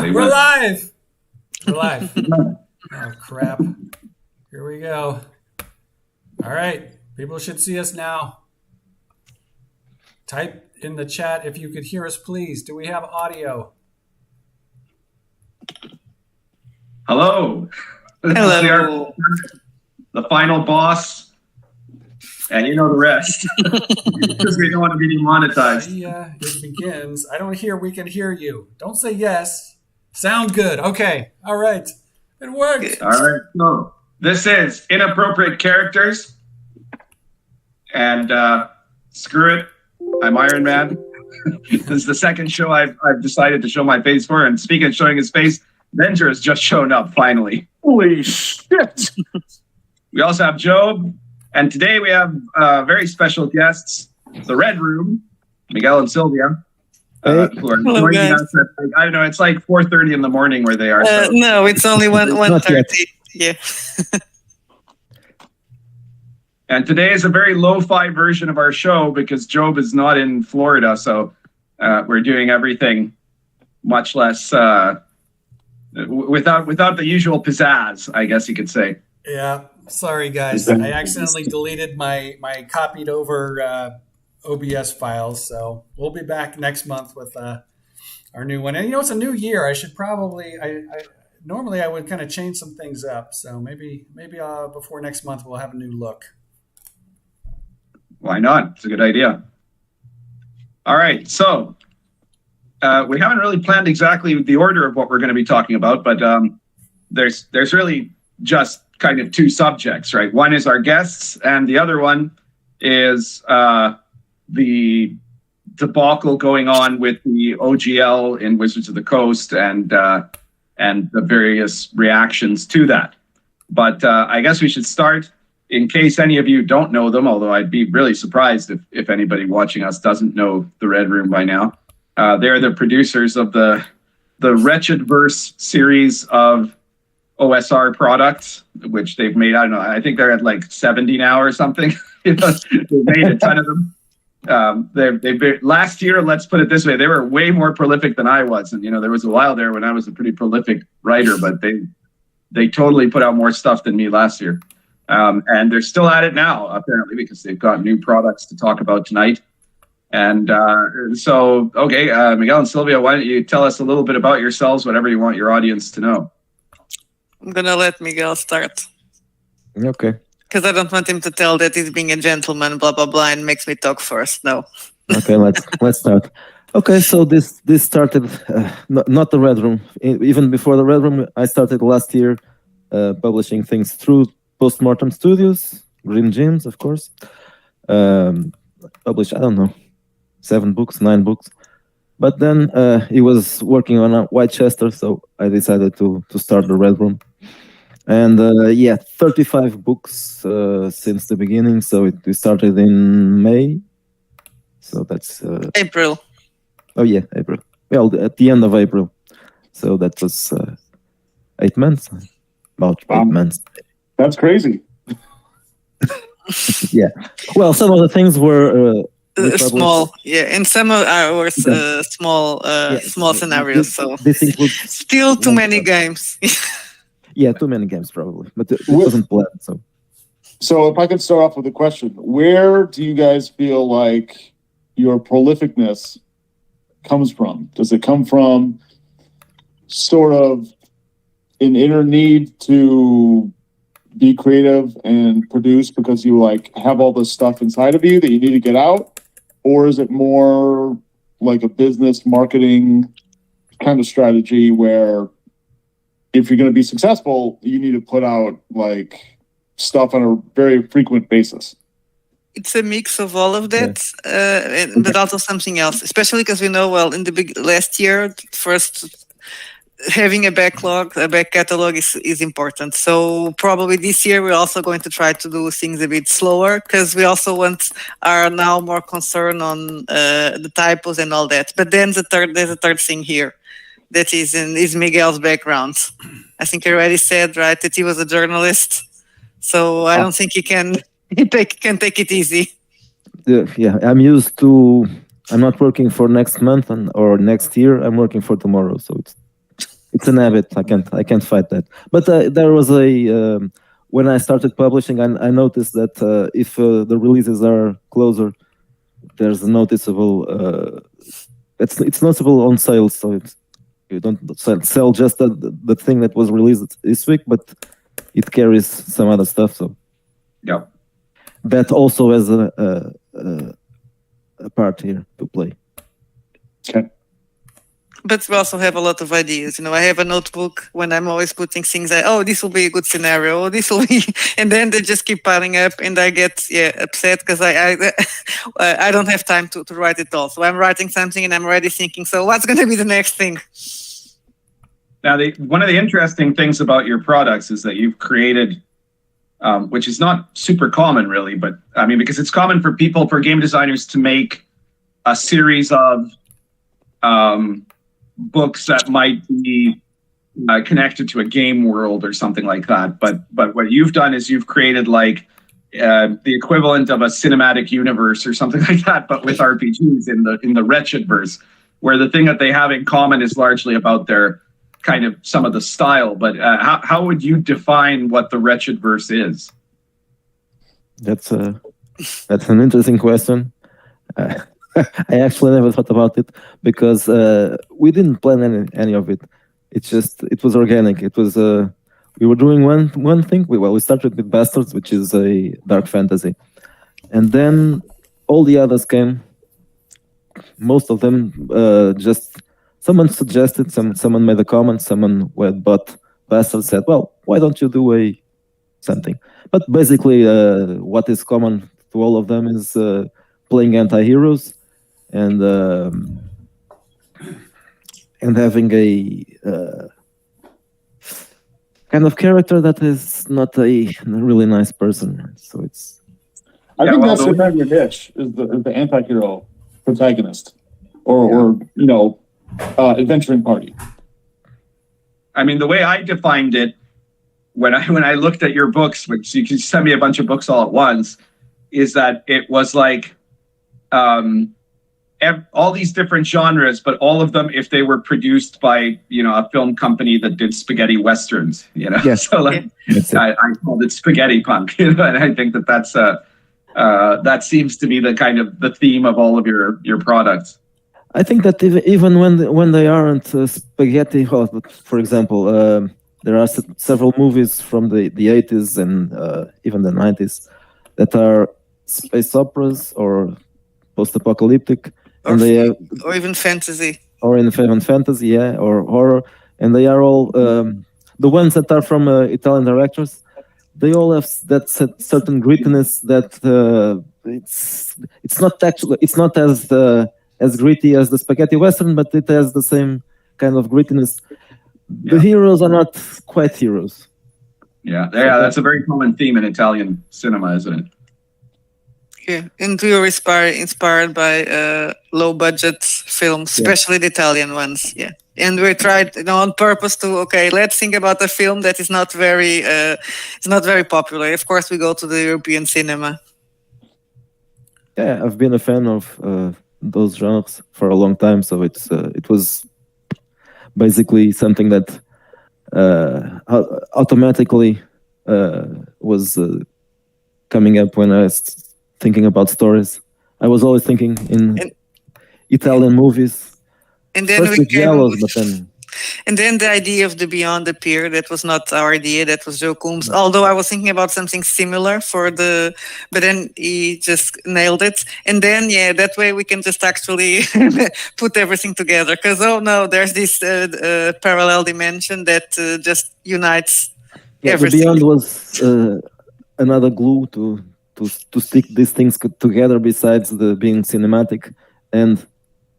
We're live. We're live. Oh, crap. Here we go. All right. People should see us now. Type in the chat if you could hear us, please. Do we have audio? Hello. Hello. The final boss. And you know the rest. Because we don't want to be demonetized. Yeah, it begins. I don't hear. We can hear you. Don't say yes. Sound good. Okay. All right. It worked. All right. So this is Inappropriate Characters. And screw it. I'm Iron Man. This is the second show I've decided to show my face for. And speaking of showing his face, Venger has just shown up finally. Holy shit. We also have Job. And today we have very special guests, the Red Room, Miguel and Sylvia, who are joining us at, I don't know, it's like 4:30 in the morning where they are. So. No, it's only 1:30. Yeah. And today is a very lo-fi version of our show because Job is not in Florida, so we're doing everything much less without the usual pizzazz, I guess you could say. Yeah. Sorry, guys. I accidentally deleted my copied over OBS files, so we'll be back next month with our new one. And it's a new year. I should probably. Normally I would kind of change some things up, so maybe before next month we'll have a new look. Why not? It's a good idea. All right, so we haven't really planned exactly the order of what we're going to be talking about, but there's really just kind of two subjects, right? One is our guests, and the other one is the debacle going on with the OGL in Wizards of the Coast and the various reactions to that. But I guess we should start, in case any of you don't know them, although I'd be really surprised if anybody watching us doesn't know the Red Room by now. They're the producers of the Wretchedverse series of OSR products, which they've made, I don't know, I think they're at like 70 now or something. They've made a ton of them. Last year, let's put it this way, they were way more prolific than I was. And, there was a while there when I was a pretty prolific writer, but they totally put out more stuff than me last year. And they're still at it now, apparently, because they've got new products to talk about tonight. And so, okay, Miguel and Sylvia, why don't you tell us a little bit about yourselves, whatever you want your audience to know. I'm going to let Miguel start. Okay. Because I don't want him to tell that he's being a gentleman, blah, blah, blah, and makes me talk first. No. Okay, let's start. Okay, so this started, not the Red Room. Even before the Red Room, I started last year publishing things through Postmortem Studios, Green Gems, of course. Published, I don't know, 9 books. But then he was working on a Whitechester, so I decided to start the Red Room. And 35 books since the beginning. So we started in May. So that's April. Oh yeah, April. Well, at the end of April. So that was 8 months. About 8 months. That's crazy. Yeah. Well, some of the things were small, yeah. In some of ours, small scenarios. So this includes still too many games. Yeah, too many games probably, but it wasn't planned. So if I could start off with a question, where do you guys feel like your prolificness comes from? Does it come from sort of an inner need to be creative and produce because you have all this stuff inside of you that you need to get out? Or is it more like a business marketing kind of strategy where if you're going to be successful, you need to put out stuff on a very frequent basis? It's a mix of all of that, but also something else, especially because we know, in the last year, first having a back catalog is important. So probably this year we're also going to try to do things a bit slower because we also are now more concerned on the typos and all that. But then there's a third thing here that is Miguel's background. I think he already said, right, that he was a journalist. So I don't think he can take it easy. Yeah, I'm not working for next month or next year. I'm working for tomorrow. So it's it's an habit. I can't fight that. But there was when I started publishing, I noticed that if the releases are closer, there's a noticeable. It's noticeable on sales, so you don't sell just the thing that was released this week, but it carries some other stuff. So Yeah. that also has a part here to play. Okay. But we also have a lot of ideas. I have a notebook when I'm always putting things like, oh, this will be a good scenario. Oh, this will be, and then they just keep piling up, and I get upset because I don't have time to write it all. So I'm writing something, and I'm already thinking, so what's going to be the next thing? Now, one of the interesting things about your products is that you've created, which is not super common, really, but I mean, because it's common for game designers to make a series of books that might be connected to a game world or something like that. But what you've done is you've created like the equivalent of a cinematic universe or something like that, but with RPGs in the Wretchedverse, where the thing that they have in common is largely about their kind of some of the style. But how would you define what the Wretchedverse is? That's an interesting question. I actually never thought about it because we didn't plan any of it. It was organic. It was we were doing one thing. We started with Bastards, which is a dark fantasy, and then all the others came. Most of them just someone suggested, someone made a comment, someone who had bought Bastards said, "Well, why don't you do something?" But basically, what is common to all of them is playing anti-heroes and having a kind of character that is not a really nice person. So it's. I think that's kind of your niche is the anti-hero protagonist, or adventuring party. I mean, the way I defined it when I looked at your books, which you can send me a bunch of books all at once, is that it was like all these different genres, but all of them, if they were produced by a film company that did spaghetti westerns, Yes. So like I called it spaghetti punk, and I think that's that seems to be the kind of the theme of all of your products. I think that even when they aren't spaghetti, for example, there are several movies from the 80s and even the 90s that are space operas or post-apocalyptic, and or even fantasy, or even fantasy, yeah, or horror, and they are all the ones that are from Italian directors. They all have that certain grittiness that it's not as gritty as the spaghetti western, but it has the same kind of grittiness. The heroes are not quite heroes. Yeah, that's a very common theme in Italian cinema, isn't it? Yeah, and we were inspired by low-budget films, especially the Italian ones. Yeah, and we tried, on purpose to let's think about a film that is not very, popular. Of course, we go to the European cinema. Yeah, I've been a fan of those genres for a long time, so it was basically something that automatically was coming up when I was thinking about stories. I was always thinking in Italian movies. And then And then the idea of the Beyond the Pier, that was not our idea, that was Joe Coombs. Although I was thinking about something similar but then he just nailed it. And then, that way we can just actually put everything together. Because, there's this parallel dimension that just unites everything. The Beyond was another glue to stick these things together besides being cinematic and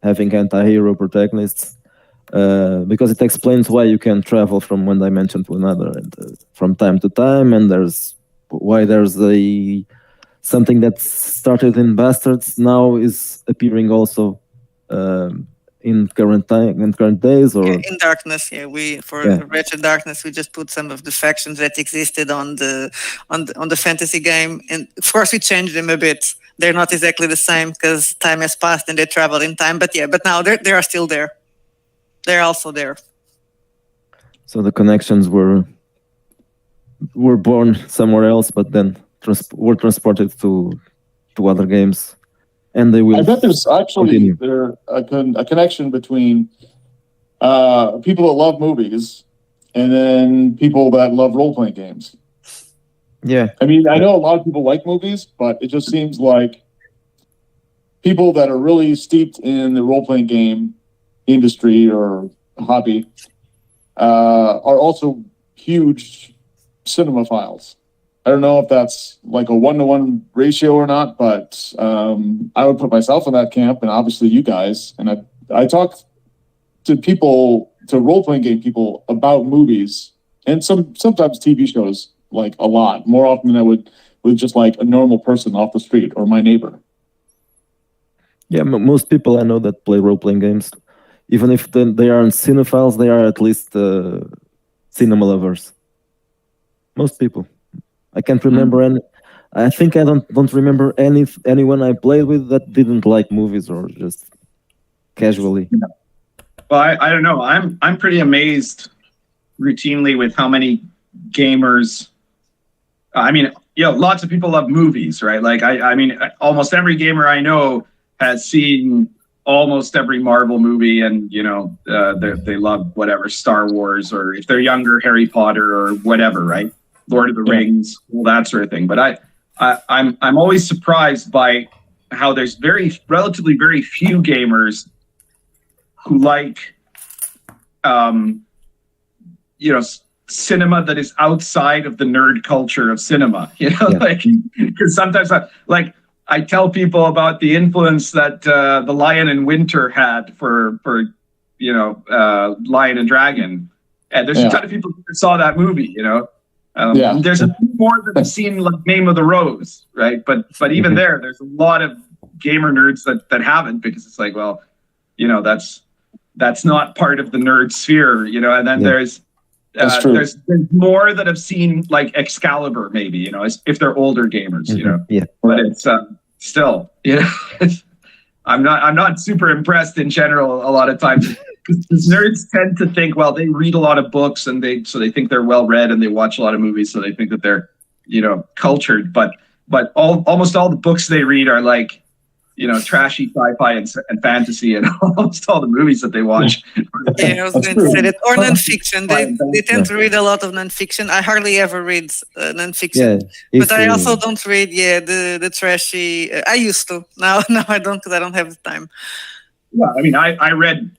having anti-hero protagonists. Because it explains why you can travel from one dimension to another and from time to time, and there's something that started in Bastards now is appearing also in current days, or in Darkness. Wretched Darkness, we just put some of the factions that existed on the fantasy game, and of course we changed them a bit. They're not exactly the same because time has passed and they travel in time, but now they are still there. They're also there. So the connections were born somewhere else, but then were transported to other games, and they will. I bet there's actually a connection between people that love movies and then people that love role-playing games. Yeah. I mean, I know a lot of people like movies, but it just seems like people that are really steeped in the role-playing game industry or hobby are also huge cinemaphiles. I don't know if that's like a 1-to-1 ratio or not, but I would put myself in that camp, and obviously you guys. And I talk to people, to role-playing game people, about movies and sometimes TV shows, like a lot more often than I would with just like a normal person off the street or my neighbor. Yeah, most people I know that play role-playing games, even if they aren't cinephiles, they are at least cinema lovers. Most people. I can't remember any. I think I don't remember anyone I played with that didn't like movies or just casually. Well, I don't know. I'm pretty amazed routinely with how many gamers. I mean, lots of people love movies, right? Like I mean, almost every gamer I know has seen almost every Marvel movie, and they love whatever Star Wars, or if they're younger, Harry Potter or whatever, right? Lord of the Rings, all that sort of thing. But I'm always surprised by how there's relatively very few gamers who like cinema that is outside of the nerd culture of cinema. Like, because sometimes I tell people about the influence that The Lion in Winter had for Lion and Dragon, and there's a ton of people who saw that movie. There's a few more that have seen like Name of the Rose, right? But even there's a lot of gamer nerds that haven't, because it's like, well, that's not part of the nerd sphere, and then there's more that have seen like Excalibur, maybe, if they're older gamers, but it's still, I'm not super impressed in general a lot of times, because nerds tend to think, well, they read a lot of books and they think they're well read, and they watch a lot of movies, so they think that they're cultured, but almost all the books they read are like trashy sci-fi and fantasy, and almost all the movies that they watch. Yeah, I was going to say that. Or nonfiction. They tend to read a lot of nonfiction. I hardly ever read nonfiction. But I also don't read, the trashy. I used to. Now I don't, because I don't have the time. Yeah, I mean, I read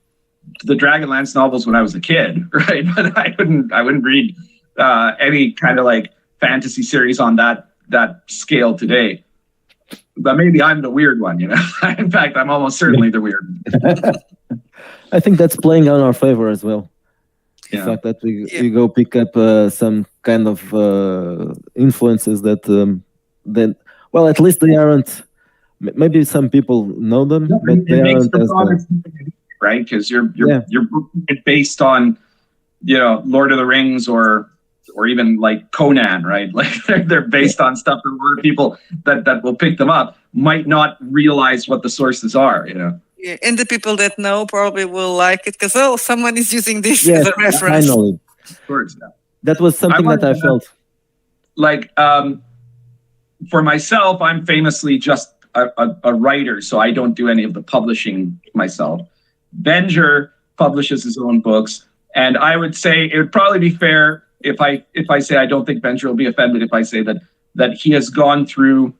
the Dragonlance novels when I was a kid, right? But I wouldn't read any kind of like fantasy series on that scale today. But maybe I'm the weird one, In fact, I'm almost certainly the weird one. I think that's playing on our favor as well. The fact that we go pick up some kind of influences that well, at least they aren't. Maybe some people know them, but they aren't as right, because you're based on Lord of the Rings or even like Conan, right? Like they're based on stuff where people that will pick them up might not realize what the sources are, Yeah, and the people that know probably will like it, because someone is using this as a reference. Finally, of course, that was something that I felt. Like for myself, I'm famously just a writer, so I don't do any of the publishing myself. Benjer publishes his own books, and I would say it would probably be fair if I say I don't think Benjer will be offended if I say that he has gone through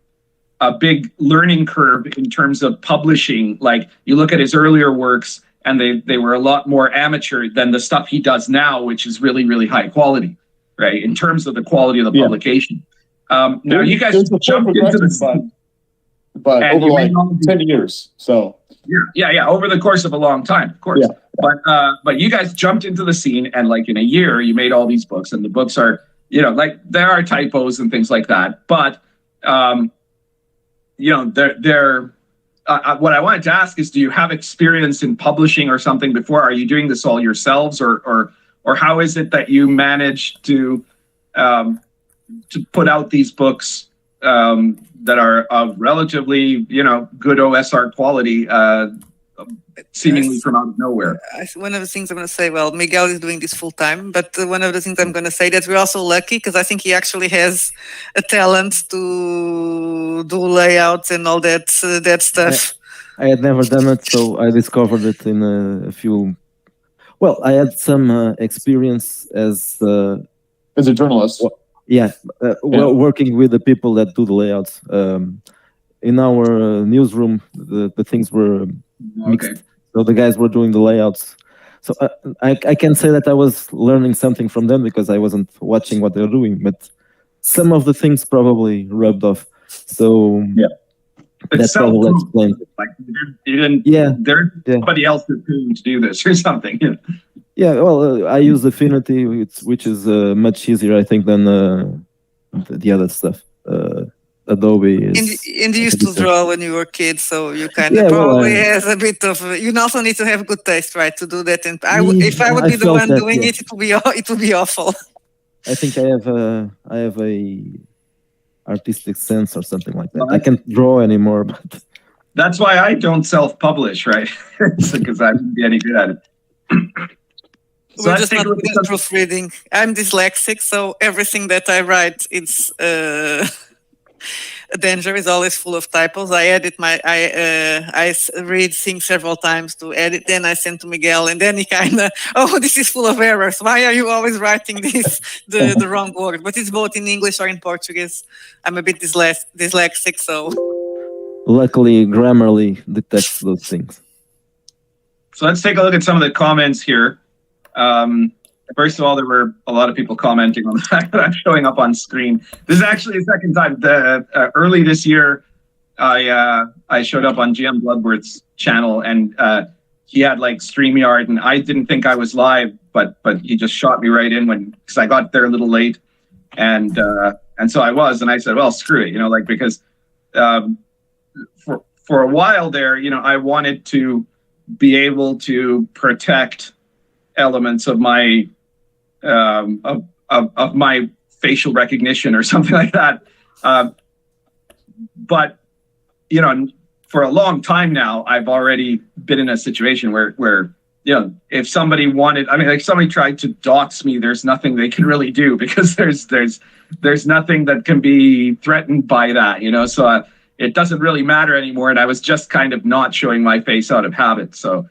a big learning curve in terms of publishing. Like, you look at his earlier works, and they were a lot more amateur than the stuff he does now, which is really, really high quality, right? In terms of the quality of the publication. Now you guys jumped into this, but over like 10 years, so. Yeah, over the course of a long time, of course. Yeah. But you guys jumped into the scene, and like in a year, you made all these books, and the books are, like there are typos and things like that. But, they're what I wanted to ask is, do you have experience in publishing or something before? Are you doing this all yourselves, or how is it that you manage to put out these books that are of relatively, good OSR quality seemingly from out of nowhere. One of the things I'm going to say, well, Miguel is doing this full time, but one of the things I'm going to say that we're also lucky because I think he actually has a talent to do layouts and all that stuff. I had never done it, so I discovered it in a few. Well, I had some experience as a journalist. Working with the people that do the layouts. In our newsroom, the things were mixed. So the guys were doing the layouts. So I can say that I was learning something from them because I wasn't watching what they're doing, but some of the things probably rubbed off. So yeah. That's probably explains it. Like you didn't. There's somebody else to do this or something. Yeah. Well, I use Affinity, which is much easier, I think, than the other stuff. Adobe is. And you used to draw when you were kids, so you kind of probably has a bit of. You also need to have good taste, right, to do that. And if I would be the one doing it, it would be awful. I think I have a artistic sense or something like that. I can't draw anymore, but that's why I don't self-publish, right? Because I wouldn't be any good at it. So we're just not good at proofreading. I'm dyslexic, so everything that I write, it's a danger. Is always full of typos. I edit I read things several times to edit. Then I send to Miguel, and then he kind of, this is full of errors. Why are you always writing the wrong word? But it's both in English or in Portuguese. I'm a bit dyslexic, so. Luckily, Grammarly detects those things. So let's take a look at some of the comments here. First of all, there were a lot of people commenting on the fact that I'm showing up on screen. This is actually the second time. Early this year, I showed up on GM Bloodworth's channel, and he had like StreamYard, and I didn't think I was live, but he just shot me right in because I got there a little late, and so I was, and I said, well, screw it, because for a while there, I wanted to be able to protect elements of my of my facial recognition or something like that, but for a long time now, I've already been in a situation where if somebody wanted, if somebody tried to dox me, there's nothing they can really do because there's nothing that can be threatened by that, so it doesn't really matter anymore. And I was just kind of not showing my face out of habit, so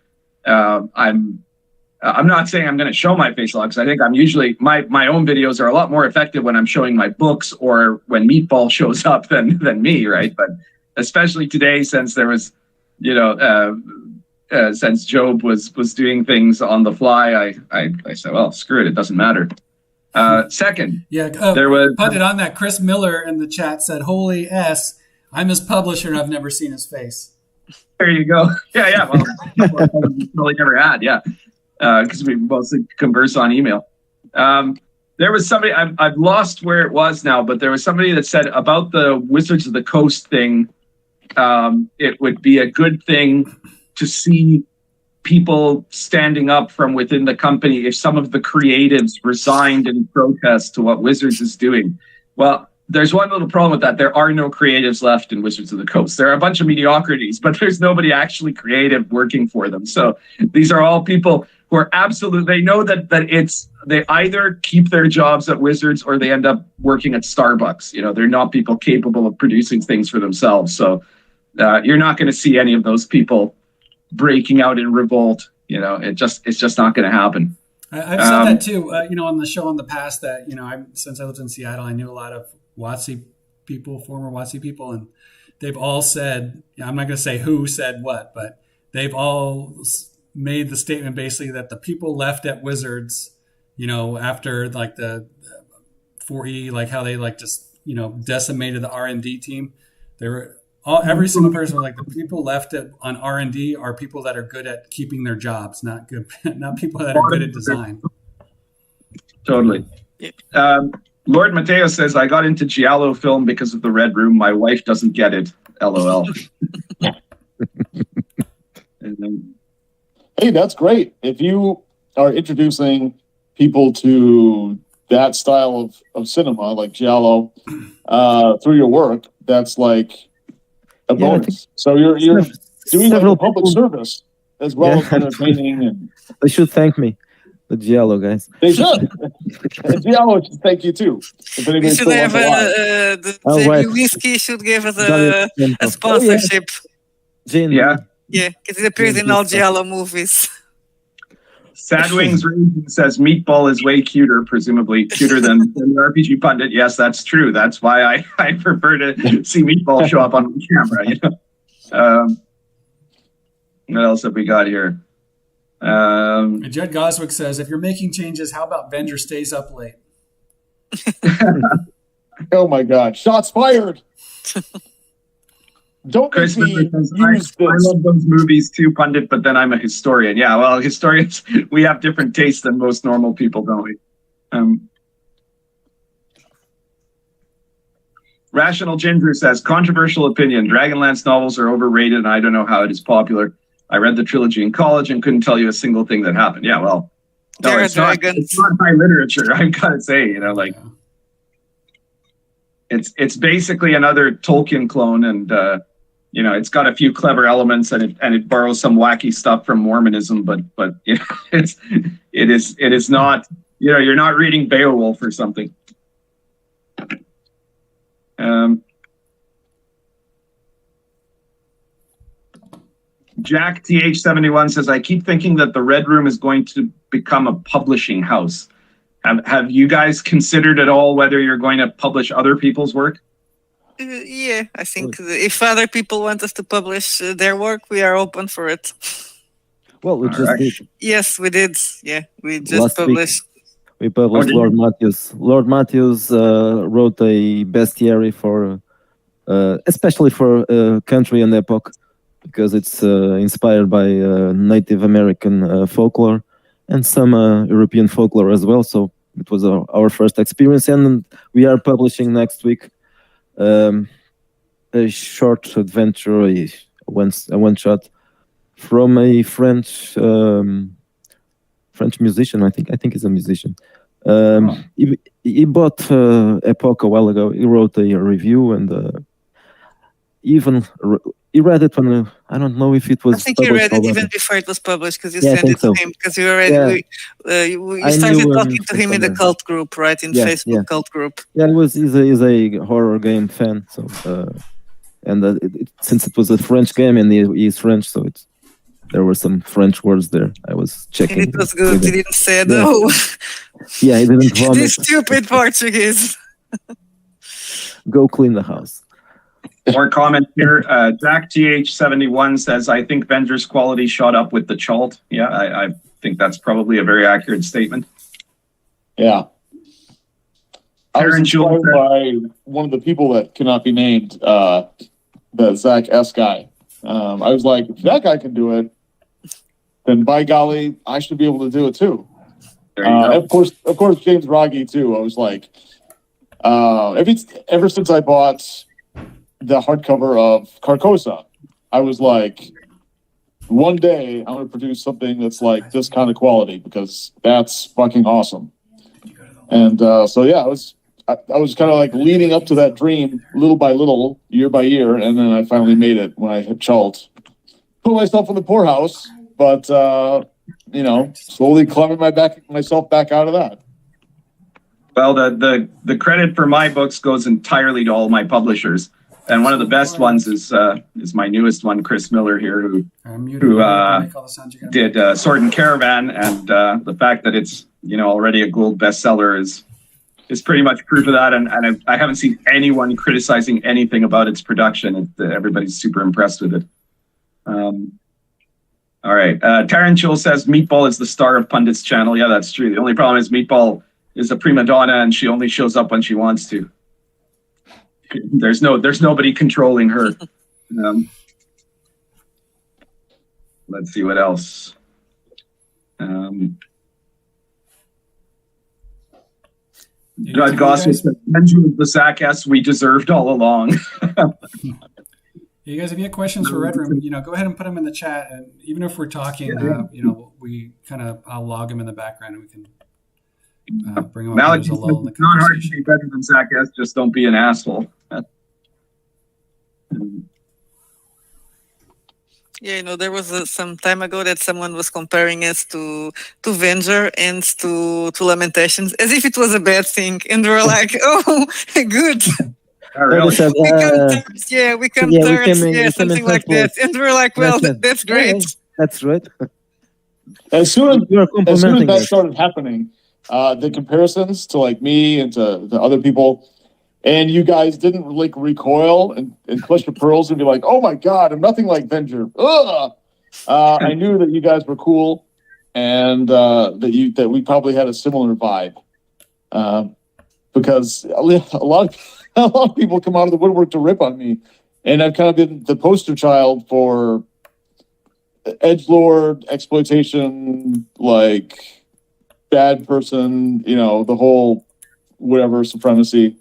I'm not saying I'm going to show my face a lot because I think I'm usually my own videos are a lot more effective when I'm showing my books or when Meatball shows up than me, right? But especially today, since there was, since Job was doing things on the fly, I said, well, screw it doesn't matter. Second, there was put it on that. Chris Miller in the chat said, "Holy S, I'm his publisher and I've never seen his face." There you go. Yeah. Well, probably never had. Yeah. Because we mostly converse on email. There was somebody, I've lost where it was now, but there was somebody that said about the Wizards of the Coast thing, it would be a good thing to see people standing up from within the company if some of the creatives resigned in protest to what Wizards is doing. Well, there's one little problem with that. There are no creatives left in Wizards of the Coast. There are a bunch of mediocrities, but there's nobody actually creative working for them. So these are all people who are they know that they either keep their jobs at Wizards or they end up working at Starbucks. They're not people capable of producing things for themselves. So you're not going to see any of those people breaking out in revolt. It's just not going to happen. I've said that too, on the show in the past that, since I lived in Seattle, I knew a lot of WotC people, former WotC people, and they've all said, I'm not going to say who said what, but they've all made the statement basically that the people left at Wizards, after like the 4E, like how they just, decimated the R&D team. They were every single person was like, the people left on R&D are people that are good at keeping their jobs, not people that are good at design. Totally. Lord Mateo says, I got into Giallo film because of the Red Room. My wife doesn't get it. LOL. Hey, that's great. If you are introducing people to that style of cinema, like Giallo, through your work, that's like a bonus. So you're doing like a public service as well Yeah. as entertaining. And They should thank me, the Giallo guys. they should. And Giallo should thank you too. If We anybody should still have wants to lie. the Oh, JB right. Whiskey should give us Johnny a Depp. sponsorship. Gin. Yeah. Yeah, because it appears in all Giallo movies. Sad Wings Raging says Meatball is way cuter, presumably cuter than the RPG pundit. Yes, that's true. That's why I prefer to see Meatball show up on camera. You know? What else have we got here? Judd Goswick says, if you're making changes, how about Venger stays up late? Oh my God! Shots fired. Don't Chris make me Miller says, use I this. love those movies too, pundit, but then I'm a historian. Yeah, well, historians, we have different tastes than most normal people, don't we? Rational Ginger says, controversial opinion. Dragonlance novels are overrated, and I don't know how it is popular. I read the trilogy in college and couldn't tell you a single thing that happened. Yeah, well, no, There are it's not high literature, I've got to say, you know, like, it's basically another Tolkien clone, and you know, it's got a few clever elements, and it borrows some wacky stuff from Mormonism, but you know, it is not, you know, you're not reading Beowulf or something. Jack TH71 says, I keep thinking that the Red Room is going to become a publishing house. Have you guys considered at all whether you're going to publish other people's work? Yeah, I think if other people want us to publish their work, we are open for it. Well, we All just right. did. Yes, we did. Yeah, we just Last week. published. We published Oh, did Lord Matthews. Lord Matthews wrote a bestiary for, especially for country and epoch, because it's inspired by Native American folklore and some European folklore as well. So it was our first experience, and we are publishing next week a short adventure, a one shot from a French musician. I think he's a musician. He bought Epoch a while ago. He wrote a review, and he read it when I don't know if it was. I think you read it even before it was published, because you sent it to him, because you already we started talking to him in the cult group, right, in Facebook cult group. Yeah, he's a horror game fan, so and since it was a French game and he's French, so there were some French words there. I was checking. And it was good. He didn't say no. Yeah, he didn't vomit. This stupid Portuguese. Go clean the house. More comment here. Jack TH71 says, I think Venger's quality shot up with the Chalt. Yeah, I think that's probably a very accurate statement. Yeah. I was Aaron inspired Schuler- by one of the people that cannot be named, the Zach S guy. I was like, if that guy can do it, then by golly, I should be able to do it too. There you go. Of course, James Rogge too. I was like, ever since I bought the hardcover of Carcosa, I was like, one day I'm going to produce something that's like this kind of quality, because that's fucking awesome. And so yeah, I was kind of like leading up to that dream little by little, year by year, and then I finally made it when I hit Chalt. Put myself in the poorhouse, but you know, slowly climbing myself back out of that. Well, the credit for my books goes entirely to all my publishers. And one of the best ones is my newest one, Chris Miller here, who did Sword and Caravan, and the fact that it's, you know, already a gold bestseller is pretty much proof of that. And I haven't seen anyone criticizing anything about its production. Everybody's super impressed with it. All right, Taryn Chul says Meatball is the star of Pundit's channel. Yeah, that's true. The only problem is Meatball is a prima donna, and she only shows up when she wants to. There's nobody controlling her. Let's see what else. Judd Gossip says, Benjamin the Sack we deserved all along. You guys, if you have questions for Red Room, you know, go ahead and put them in the chat. And even if we're talking, you know, I'll log them in the background, and we can bring them up. Malik, it's not hard to be better than Sack just don't be an asshole. Yeah, there was some time ago that someone was comparing us to Venger and to Lamentations as if it was a bad thing, and we were like, "Oh, good, Oh, really? Said, we come third, we come yeah, we third, came in something third like that," place. and we were like, "Well, that's great." That's right. As soon as You're complimenting that us. started happening, the comparisons to like me and to the other people, and you guys didn't like recoil and clutch your pearls and be like, "Oh my god, I'm nothing like Venger." Ugh! I knew that you guys were cool, and that we probably had a similar vibe, because a lot of people come out of the woodwork to rip on me, and I've kind of been the poster child for edgelord exploitation, like bad person, the whole whatever supremacy.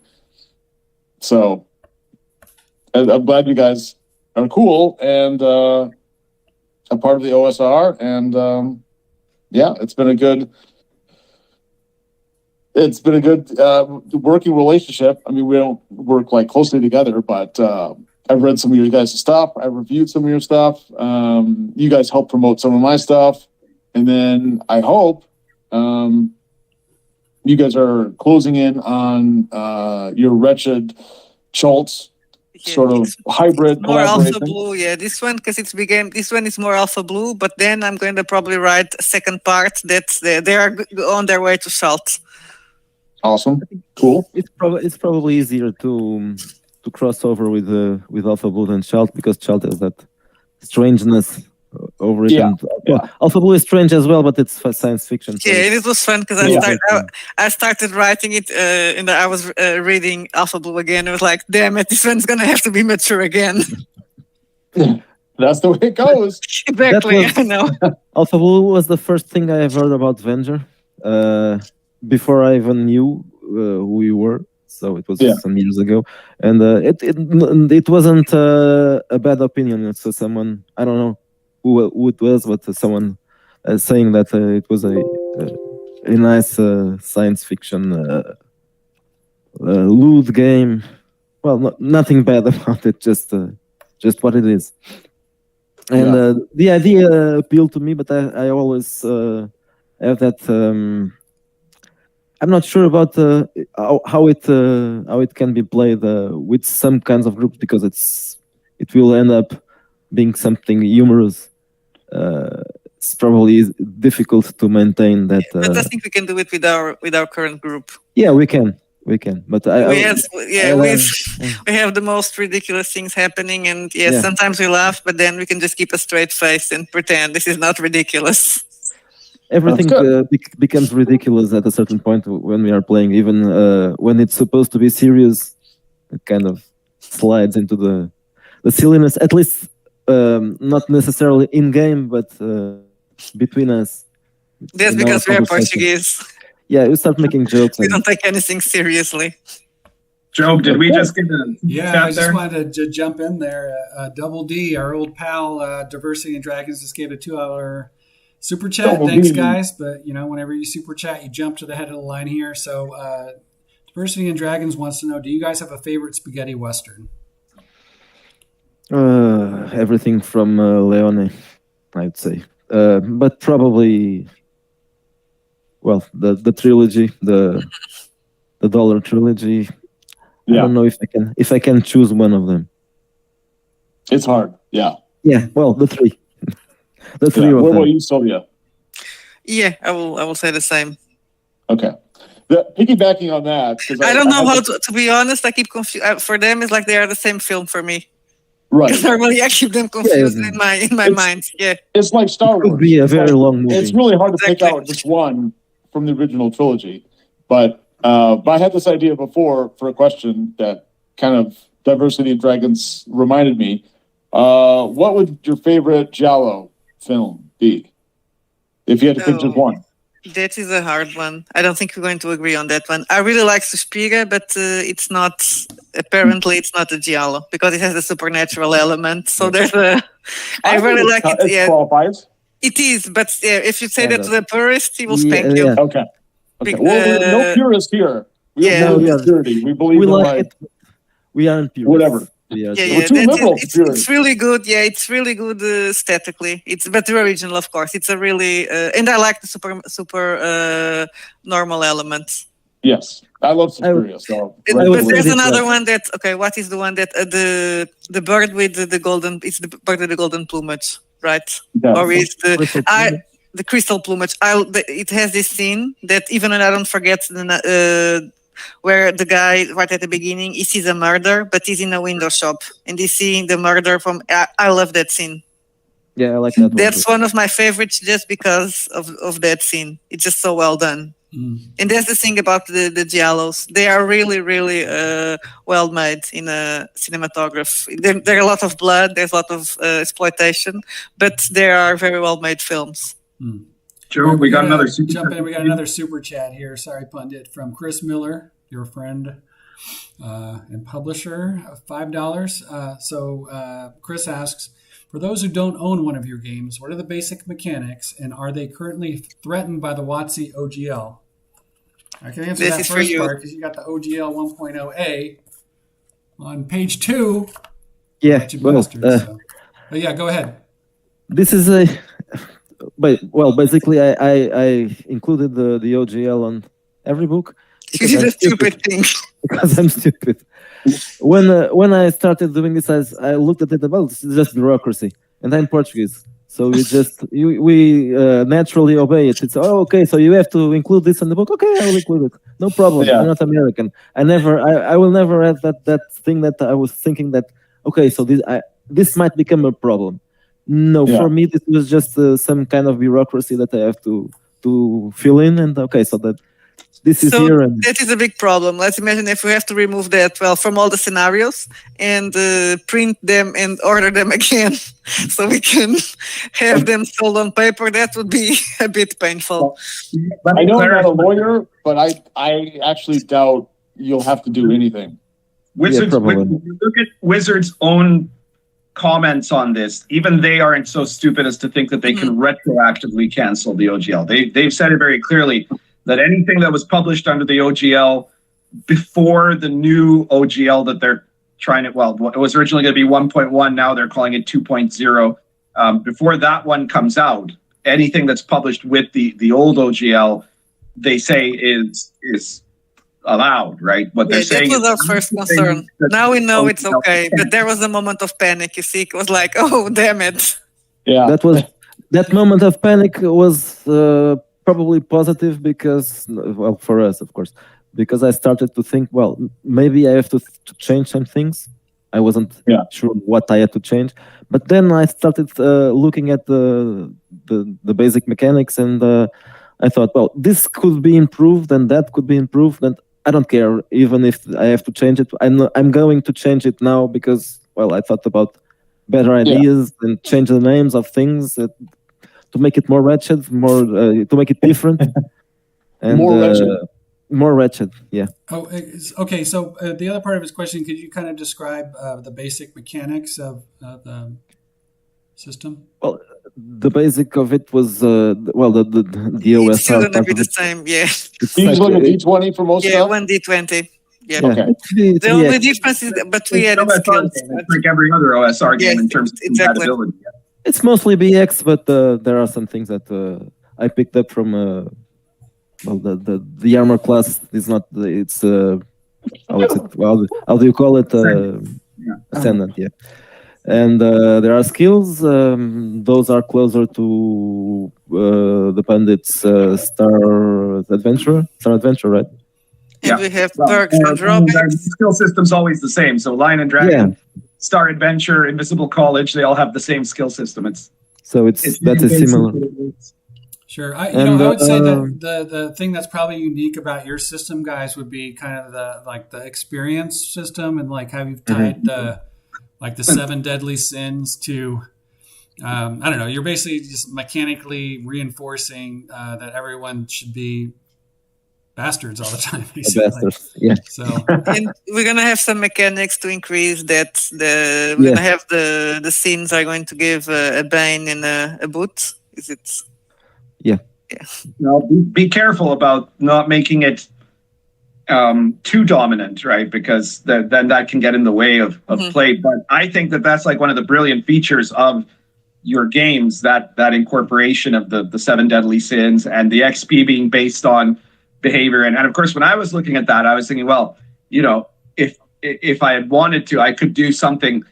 So I'm glad you guys are cool and a part of the OSR, and it's been a good working relationship. I mean, we don't work like closely together, but I've read some of your guys' stuff. I've reviewed some of your stuff. You guys help promote some of my stuff. And then I hope you guys are closing in on your wretched Schultz sort of hybrid more collaboration. Alpha Blue. Yeah, this one, because this one is more Alpha Blue, but then I'm going to probably write a second part that they are on their way to Salt. Awesome. Cool. It's probably easier to cross over with Alpha Blue than Chalt, because Chalt has that strangeness over it. Yeah. And, Alpha Blue is strange as well, but it's science fiction. So Yeah, it was fun because I started writing it and I was reading Alpha Blue again. It was like, damn it, this one's gonna have to be mature again. That's the way it goes. Exactly, I know. Alpha Blue was the first thing I ever heard about Venger, before I even knew who you were. So it was some years ago, and it wasn't a bad opinion. So someone, I don't know who it was, but someone saying that it was a nice science fiction lewd game. Well, nothing bad about it, just what it is. And the idea appealed to me, but I always have that. I'm not sure about how it can be played with some kinds of groups, because it will end up being something humorous. It's probably difficult to maintain that. But I think we can do it with our current group. Yeah, we can. But we have the most ridiculous things happening, and sometimes we laugh, but then we can just keep a straight face and pretend this is not ridiculous. Everything becomes ridiculous at a certain point when we are playing. Even when it's supposed to be serious, it kind of slides into the silliness. At least not necessarily in game, but between us. That's because we are Portuguese. Yeah, we start making jokes. We don't take anything seriously. Joe, did we just get a I just wanted to jump in there. Double D, our old pal, Diversity and Dragons, just gave a 2-hour super chat. Thanks, guys. But, whenever you super chat, you jump to the head of the line here. So Diversity and Dragons wants to know, do you guys have a favorite spaghetti Western? Everything from Leone, I'd say. But probably, the trilogy, the Dollar trilogy. I don't know if I can choose one of them. It's hard. Yeah. Yeah. Well, the three. The three of them. What about you, Sylvia? Yeah, I will say the same. Okay. Piggybacking on that, because I don't know how to be honest. I keep confused. For them, it's like they are the same film for me. Right. Normally, I keep them confused in my mind. Yeah. It's like Star Wars. It could be a very long movie. It's really hard to pick out just one from the original trilogy. But I had this idea before for a question that kind of Diversity of Dragons reminded me. What would your favorite Giallo film be? If you had to pick just one. That is a hard one. I don't think we're going to agree on that one. I really like Suspiria, but it's not a Giallo because it has a supernatural element. So there's I really like it. Yeah, qualifies. It is, but if you say that to the purist, he will spank you. Okay. Well, no purist here. We have no purity. We believe in like it. We aren't purists. Whatever. VR. Yeah, We're yeah, too that liberal, is, Fury. it's really good. Yeah, it's really good aesthetically. It's but the original, of course. It's a really and I like the super normal elements. Yes, I love Suspiria. So But would say there's this another way. one that okay. What is the one that the bird with the golden? It's the bird with the golden plumage, right? Yes. Or is Crystal plumage? the crystal plumage? It has this scene that even when I don't forget where the guy right at the beginning he sees a murder, but he's in a window shop and he's seeing the murder from. I love that scene. Yeah, I like that one. That's too. one of my favorites just because of that scene. It's just so well done. And that's the thing about the giallos. They are really, really well made in a cinematography. There are a lot of blood, there's a lot of exploitation, but they are very well made films. Joe, we got another super jump in. chat. We got another super chat here. Sorry, pundit, from Chris Miller, your friend and publisher, of $5. So Chris asks, for those who don't own one of your games, what are the basic mechanics, and are they currently threatened by the WotC OGL? I can answer This that is for first you. part because you got the OGL 1.0A on page 2. Yeah, Bunch of well, bastards, so. But yeah, go ahead. this is a. Basically, I included the OGL on every book. You did a stupid thing. Because I'm stupid. When I started doing this, I looked at it. Well, it's just bureaucracy, and I'm Portuguese, so we naturally obey it. It's okay. So you have to include this in the book. Okay, I will include it. No problem. Yeah. I'm not American. I will never have that thing that I was thinking that. Okay, so this might become a problem. No, Yeah. for me, this was just some kind of bureaucracy that I have to fill in, and okay, so that this is So here. And that is a big problem. Let's imagine if we have to remove that, well, from all the scenarios and print them and order them again so we can have them sold on paper. That would be a bit painful. Let me I know I'm not clarify. a lawyer, but I actually doubt you'll have to do anything. Wizards, probably. when you look at Wizards' own comments on this, even they aren't so stupid as to think that they can retroactively cancel the OGL. They've said it very clearly that anything that was published under the OGL before the new OGL that they're trying to, well, it was originally going to be 1.1, now they're calling it 2.0. Before that one comes out, anything that's published with the old OGL, they say is allowed, right? What they're saying that was is our first concern. Now we know it's okay, but there was a moment of panic. You see, it was like, oh, damn it. Yeah. That moment of panic was probably positive because, well, for us, of course, because I started to think, well, maybe I have to change some things. I wasn't sure what I had to change, but then I started looking at the basic mechanics, and I thought, well, this could be improved and that could be improved, and I don't care even if I have to change it. I'm going to change it now because, well, I thought about better ideas and change the names of things to make it more wretched, to make it different, and more wretched. Yeah. Oh, okay. So the other part of his question, could you kind of describe the basic mechanics of the system? Well, the basic of it was the OSR. It's still gonna be the same, yeah. You use like a D20 for most Yeah, stuff? one D20. Yeah. Okay. The only difference is, but we added OSR skills. game. It's like every other OSR game in terms of compatibility. It's mostly BX, but there are some things that I picked up from. Well, the armor class is not. It's how do you call it? Ascendant, yeah. And there are skills. Those are closer to the Pandit's Star Adventure, right? And we have perks and The drawbacks. skill system's always the same. So Lion and Dragon, Star Adventure, Invisible College, they all have the same skill system. It's that is similar. Sure. I would say that the thing that's probably unique about your system, guys, would be kind of the experience system, and like how you've tied the 7 deadly sins to I don't know, you're basically just mechanically reinforcing that everyone should be bastards all the time. Bastards, yeah. So and we're gonna have some mechanics to increase that. We're gonna have the sins are going to give a bane and a boot. Is it? Yeah. Now, be careful about not making it too dominant, right? Because then that can get in the way of play. But I think that's like one of the brilliant features of your games, that incorporation of the 7 deadly sins and the XP being based on behavior. And of course, when I was looking at that, I was thinking, well, if I had wanted to, I could do something,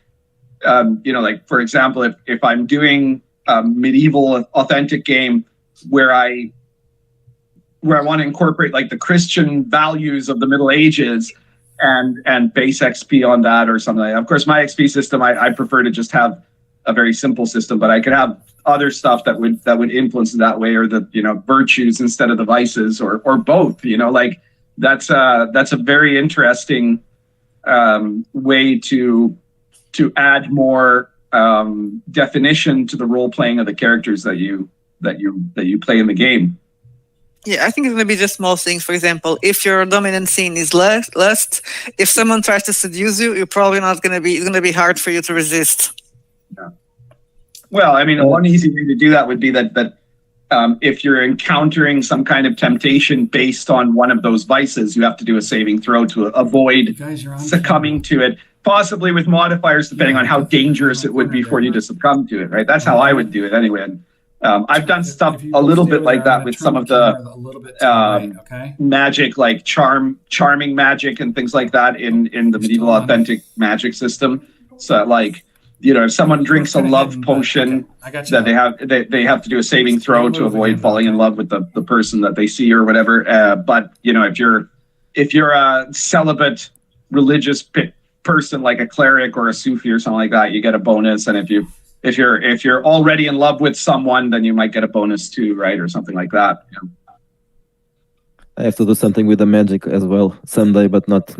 like, for example, if I'm doing a medieval authentic game where I want to incorporate like the Christian values of the Middle Ages and base XP on that or something like that. Of course, my XP system, I prefer to just have a very simple system, but I could have other stuff that would influence it that way, or the virtues instead of the vices, or both. Like that's a very interesting way to add more definition to the role playing of the characters that you play in the game. Yeah, I think it's going to be just small things. For example, if your dominant sin is lust, if someone tries to seduce you, you're probably not going to be. It's going to be hard for you to resist. Yeah. Well, I mean, one easy way to do that would be that if you're encountering some kind of temptation based on one of those vices, you have to do a saving throw to avoid succumbing to it, possibly with modifiers depending on how dangerous it would be for you to succumb to it, right? That's how I would do it anyway. And, I've done stuff a little bit like that with some of the magic, like charming magic and things like that in the medieval authentic magic system. So like, if someone drinks a love potion, that they have to do a saving throw to avoid falling in love with the person that they see or whatever. But if you're a celibate religious person like a cleric or a Sufi or something like that, you get a bonus. And if you're already in love with someone, then you might get a bonus too, right, or something like that. I have to do something with the magic as well someday, but not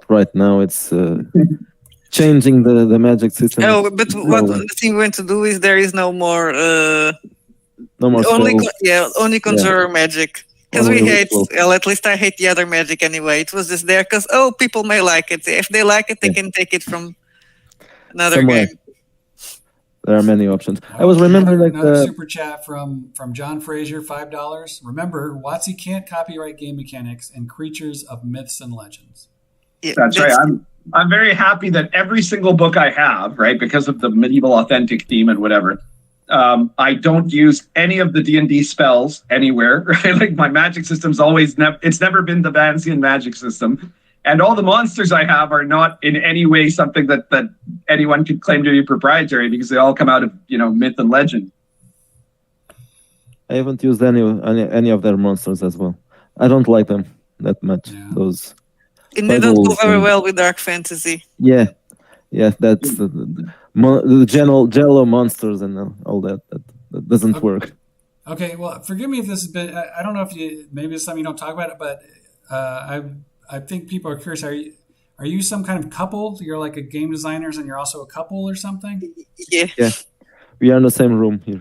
right now. It's changing the magic system. Oh, but what the thing we're going to do is there is no more. No more. Only conjurer magic. Because we hate, well, at least I hate the other magic anyway. It was just there because people may like it. If they like it, they can take it from another game. There are many options. I was remembering another super chat from John Frazier, $5. Remember, WotC can't copyright game mechanics and creatures of myths and legends. Yeah, that's right. I'm very happy that every single book I have, right, because of the medieval authentic theme and whatever, I don't use any of the D&D spells anywhere, right? Like my magic system's it's never been the Vansian magic system. And all the monsters I have are not in any way something that anyone could claim to be proprietary, because they all come out of, myth and legend. I haven't used any of their monsters as well. I don't like them that much. Yeah. Those. And they don't go very well with dark fantasy. Yeah, that's the general Jello monsters and all that doesn't work. Okay, well, forgive me if this is a bit. I don't know if maybe it's something you don't talk about it, but I think people are curious. Are you some kind of couple? You're like a game designers, and you're also a couple or something? Yeah. We are in the same room here.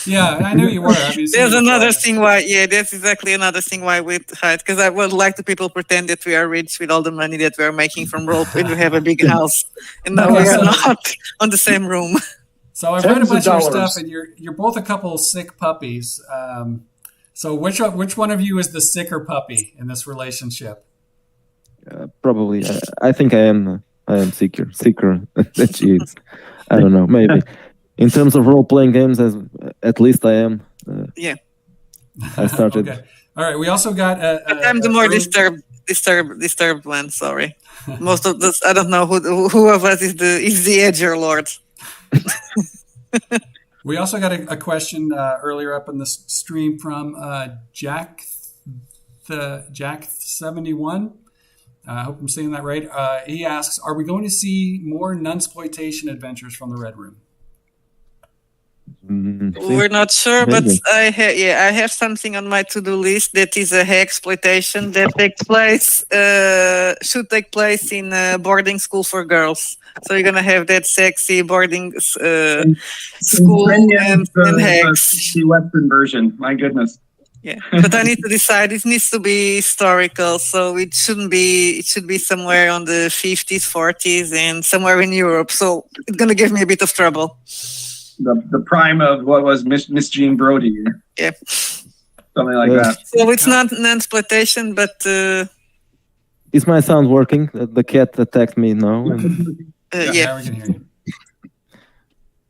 Yeah, I knew you were. There's another thing why. Yeah, that's exactly another thing why we hide. Because I would like the people pretend that we are rich with all the money that we are making from role and we have a big house, and now we are not on the same room. So I've read a bunch of your stuff, and you're both a couple of sick puppies. So which one of you is the sicker puppy in this relationship? Probably, I think I am sicker than she is. I don't know, maybe. In terms of role-playing games, at least I am. Yeah. I started. Okay. All right. We also got. I'm the more disturbed one. Sorry. Most of this, I don't know who of us is the edger lord. We also got a question earlier up in the stream from Jack71. I hope I'm saying that right. He asks, "Are we going to see more nunsploitation adventures from the Red Room?" We're not sure, but I have something on my to-do list that is a hexploitation that should take place in a boarding school for girls. So you're gonna have that sexy boarding school and hex. The Western version. My goodness. Yeah, but I need to decide. It needs to be historical, so it shouldn't be. It should be somewhere on the 50s, 40s, and somewhere in Europe. So it's gonna give me a bit of trouble. The prime of what was Miss Jean Brodie. Yeah. Something like that. So it's not an exploitation, but Is my sound working? The cat attacked me now. And... Yeah. Now we can hear you.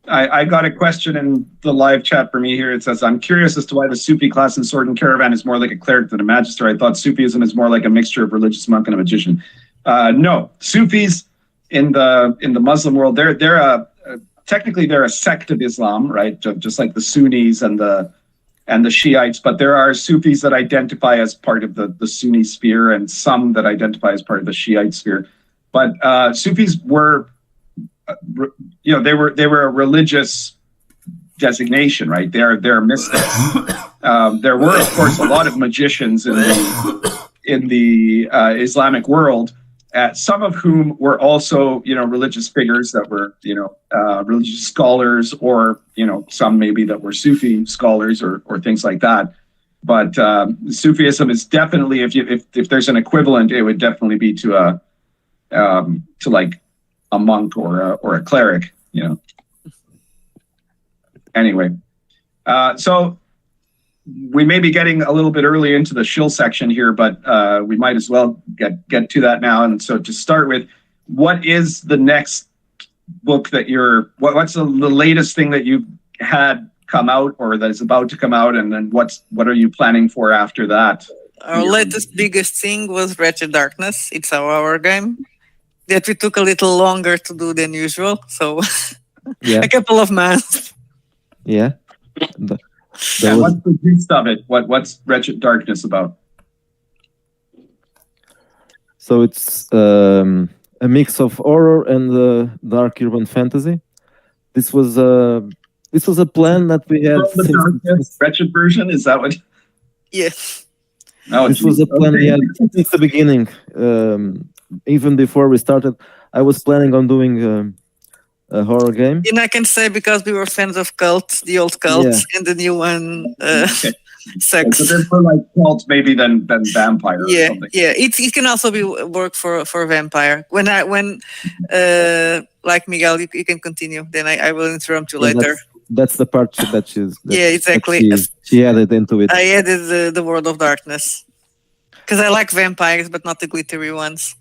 I got a question in the live chat for me here. It says, I'm curious as to why the Sufi class in Sword and Caravan is more like a cleric than a magister. I thought Sufism is more like a mixture of religious monk and a magician. No, Sufis in the Muslim world, they're technically they're a sect of Islam, right? Just like the Sunnis and the Shiites, but there are Sufis that identify as part of the Sunni sphere and some that identify as part of the Shiite sphere. But Sufis were, they were a religious designation, right? They're mystics. There were, of course, a lot of magicians in the Islamic world. Some of whom were also, religious figures that were, religious scholars, or, some maybe that were Sufi scholars or things like that. But Sufism is definitely, if there's an equivalent, it would definitely be to like a monk or a cleric, Anyway, so we may be getting a little bit early into the shill section here, but we might as well get to that now. And so to start with, what is the next book that what's the latest thing that you had come out or that is about to come out? And then what are you planning for after that? Our latest biggest thing was Wretched Darkness. It's our game that we took a little longer to do than usual. So a couple of months. Yeah. What's the gist of it? What's Wretched Darkness about? So it's a mix of horror and dark urban fantasy. This was a plan that we had. The Wretched version, is that what? Yes. Oh, this was a plan we had since the beginning. Even before we started, I was planning on doing a horror game. And I can say because we were fans of cults, the old cults, and the new one, sex. So they're more like cults maybe than vampire. Yeah, or something. yeah. It can also be work for vampire. When like Miguel, you can continue. Then I will interrupt you later. That's the part that she's. Yeah, exactly. She added into it. I added the World of Darkness because I like vampires, but not the glittery ones.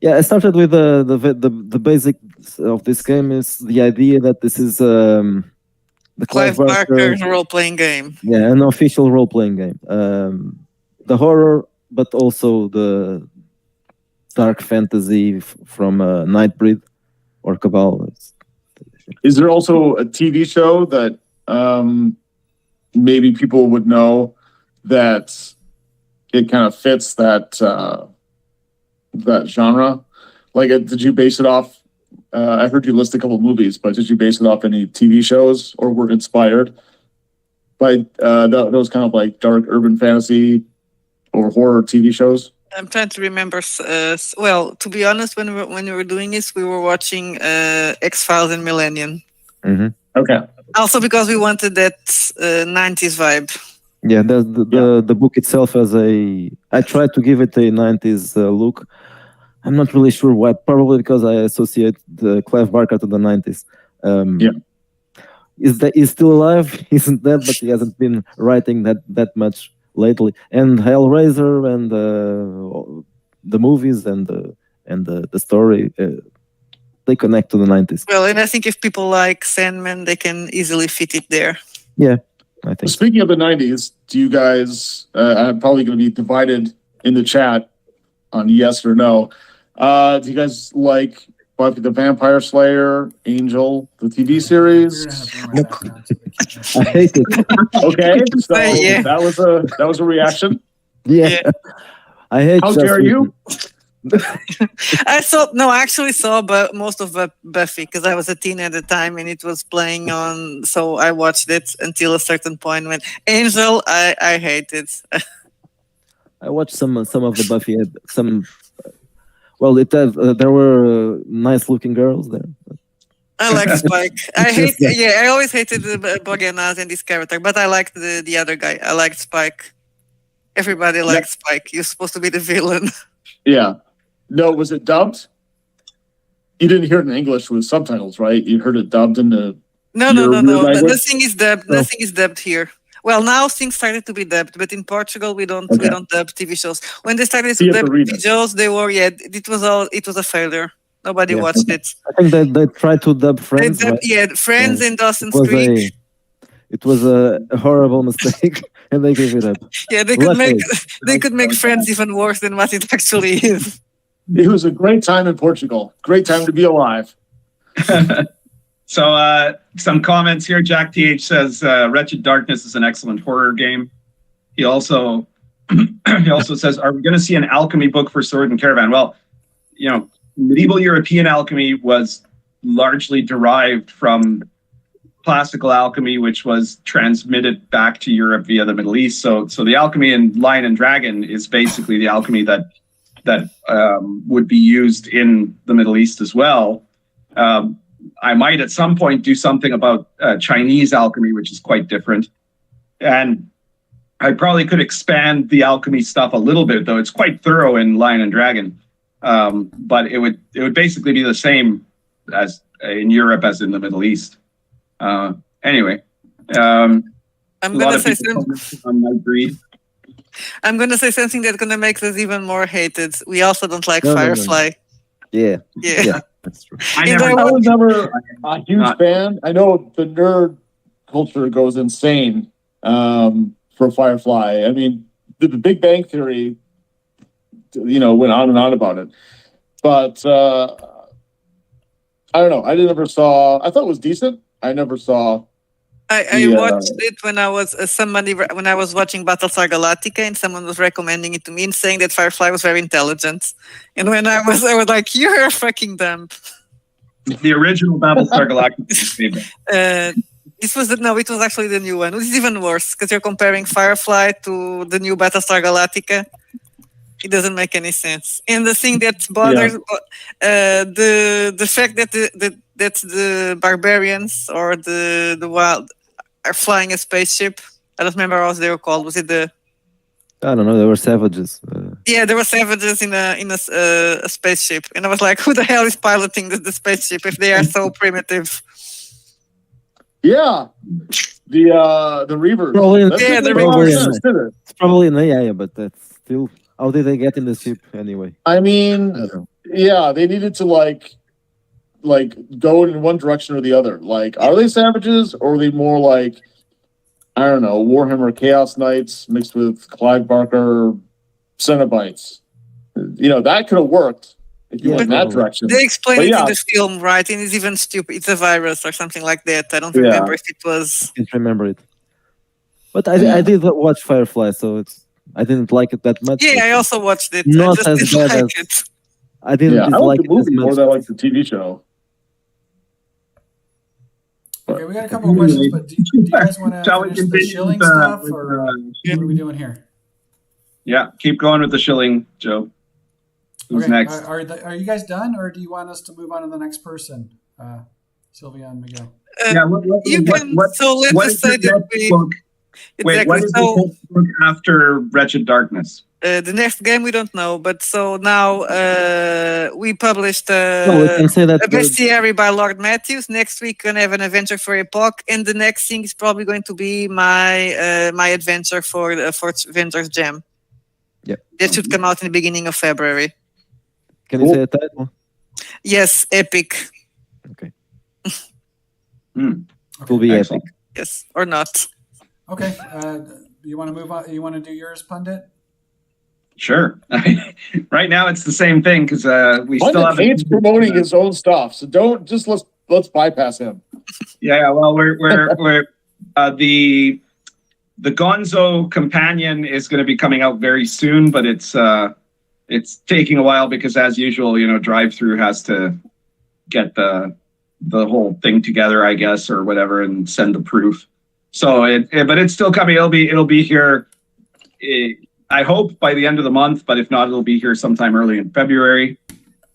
Yeah, I started with the basics of this game is the idea that this is the Clive Barker's role-playing game. Yeah, an official role-playing game. The horror, but also the dark fantasy from Nightbreed or Cabal. Is there also a TV show that maybe people would know that it kind of fits that genre? Like, did you base it off? I heard you list a couple of movies, but did you base it off any TV shows or were inspired by those kind of like dark urban fantasy or horror TV shows? I'm trying to remember. Well, to be honest, when we were doing this, we were watching X-Files and Millennium. Mm-hmm. Okay. Also because we wanted that 90s vibe. Yeah, the book itself has I tried to give it a 90s look. I'm not really sure why. Probably because I associate Clive Barker to the 90s. He's still alive? Isn't that? But he hasn't been writing that much lately. And Hellraiser and the movies and the story, they connect to the 90s. Well, and I think if people like Sandman, they can easily fit it there. Yeah, I think. Speaking of the 90s, do you guys, I'm probably going to be divided in the chat on yes or no. Do you guys like Buffy the Vampire Slayer, Angel, the TV series? I hate it. Okay, so that was a reaction. Yeah. I hate. How dare you? I actually saw most of Buffy because I was a teen at the time and it was playing on, so I watched it until a certain point when Angel, I hate it. I watched some of the Buffy. Well, there were nice looking girls there. I like Spike. I always hated Bogdanaz and this character, but I liked the other guy. I liked Spike. Everybody liked Spike. You're supposed to be the villain. Yeah. No, was it dubbed? You didn't hear it in English with subtitles, right? You heard it dubbed in the No. Nothing is dubbed. Nothing is dubbed here. Well, now things started to be dubbed, but in Portugal we don't dub TV shows. When they started So to you have dub to read TV it. shows, it was a failure. Nobody Yeah. watched it. I think that they tried to dub Friends, right? Friends Yeah. and Dawson's Creek. It was a horrible mistake, and they gave it up. Yeah, they could make Friends even worse than what it actually is. It was a great time in Portugal. Great time to be alive. So some comments here. Jack TH says Wretched Darkness is an excellent horror game. He also says, are we going to see an alchemy book for Sword and Caravan? Well, medieval European alchemy was largely derived from classical alchemy, which was transmitted back to Europe via the Middle East. So the alchemy in Lion and Dragon is basically the alchemy that would be used in the Middle East as well. I might at some point do something about Chinese alchemy, which is quite different. And I probably could expand the alchemy stuff a little bit, though it's quite thorough in Lion and Dragon. But it would basically be the same as in Europe as in the Middle East. Anyway, I'm gonna say something that's gonna make us even more hated. We also don't like Firefly. Yeah, that's true. I was never a huge fan. I know the nerd culture goes insane for Firefly. I mean, the Big Bang Theory, went on and on about it. But I don't know. I thought it was decent. I never saw. I watched it when I was when I was watching Battlestar Galactica, and someone was recommending it to me and saying that Firefly was very intelligent. And when I was like, "You're fucking dumb." The original Battlestar Galactica. It was actually the new one. It was even worse because you're comparing Firefly to the new Battlestar Galactica. It doesn't make any sense. And the thing that bothers the fact that the barbarians or the wild are flying a spaceship. I don't remember what they were called. Was it I don't know. They were savages. Yeah, there were savages in a spaceship, and I was like, "Who the hell is piloting the spaceship if they are so primitive?" Yeah, the Reavers. It's probably an AI, but that's still. How did they get in the ship anyway? I mean, they needed to like go in one direction or the other. Like, are they savages or are they more like, I don't know, Warhammer Chaos Knights mixed with Clive Barker Cenobites? That could have worked if you went in that direction. They explained it in the film, right? And it's even stupid. It's a virus or something like that. I don't remember if it was. I can't remember it. But I did watch Firefly, so I didn't like it that much. Yeah, I also watched it. Not as bad as it. I didn't dislike the movie more than I liked the TV show. Okay, we got a couple of questions, but do you guys want to finish the shilling stuff, or what are we doing here? Yeah, keep going with the shilling, Joe. Who's next? Are you guys done, or do you want us to move on to the next person, Sylvia and Miguel? Let's just say that we. Wait, what is the book after Wretched Darkness? The next game we don't know, but so now we published we can say that a bestiary by Lord Matthews. Next week we're gonna have an adventure for Epoch, and the next thing is probably going to be my my adventure for Avengers Jam. Yep. That should come out in the beginning of February. Can you say a title? Yes, epic. Okay. It will be Excellent. epic. Yes, or not. Okay. You want to move on? You want to do yours, Pundit? Sure. Right now it's the same thing because we Pundit still have. hates promoting his own stuff, so let's bypass him. Yeah. Well, we're the Gonzo companion is going to be coming out very soon, but it's taking a while because, as usual, drive-through has to get the whole thing together, I guess, or whatever, and send the proof. So, but it's still coming. It'll be here. I hope by the end of the month, but if not, it'll be here sometime early in February.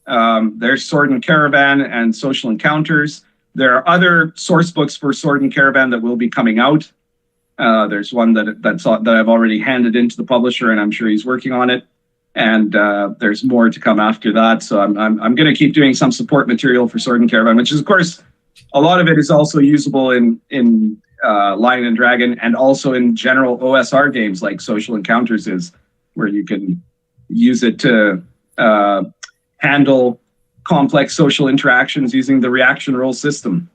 There's Sword and Caravan and Social Encounters. There are other source books for Sword and Caravan that will be coming out. There's one that I've already handed into the publisher, and I'm sure he's working on it. And there's more to come after that. So I'm going to keep doing some support material for Sword and Caravan, which is, of course, a lot of it is also usable in Lion and Dragon, and also in general OSR games like Social Encounters is, where you can use it to handle complex social interactions using the reaction roll system.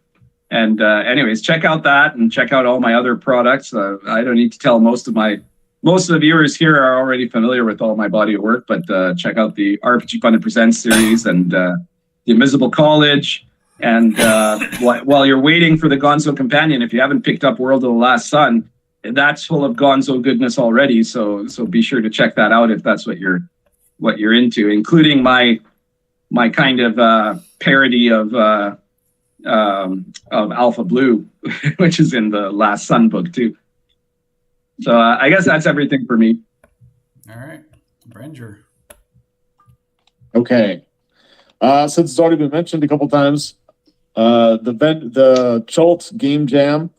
And anyways, check out that and check out all my other products. I don't need to tell most of the viewers here are already familiar with all my body of work, but check out the RPG Funded Presents series and the Invisible College. And while you're waiting for the Gonzo Companion, if you haven't picked up World of the Last Sun, that's full of Gonzo goodness already. So be sure to check that out if that's what you're into, including my kind of parody of Alpha Blue, which is in the Last Sun book too. So I guess that's everything for me. All right, Branger. Okay. Since it's already been mentioned a couple times, the Chult Game Jam,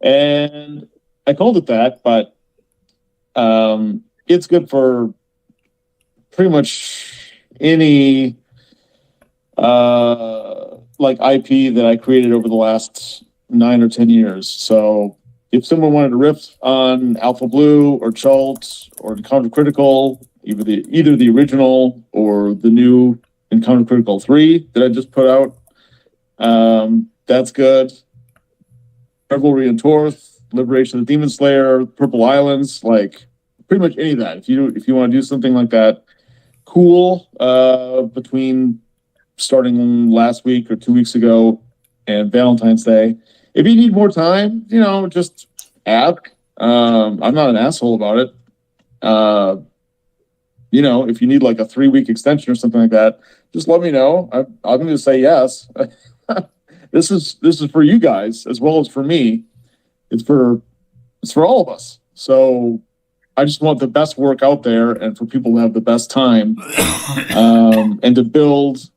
and I called it that, but it's good for pretty much any like IP that I created over the last 9 or 10 years. So if someone wanted to riff on Alpha Blue or Chult or Encounter Critical, either the original or the new Encounter Critical 3 that I just put out, that's good. Revelry and Torth, Liberation of the Demon Slayer, Purple Islands, like pretty much any of that. If you want to do something like that, cool. Between starting last week or 2 weeks ago and Valentine's Day. If you need more time, just ask. I'm not an asshole about it. If you need like a 3-week extension or something like that, just let me know. I'm going to say yes. This is for you guys as well as for me. It's for all of us. So I just want the best work out there and for people to have the best time, and to build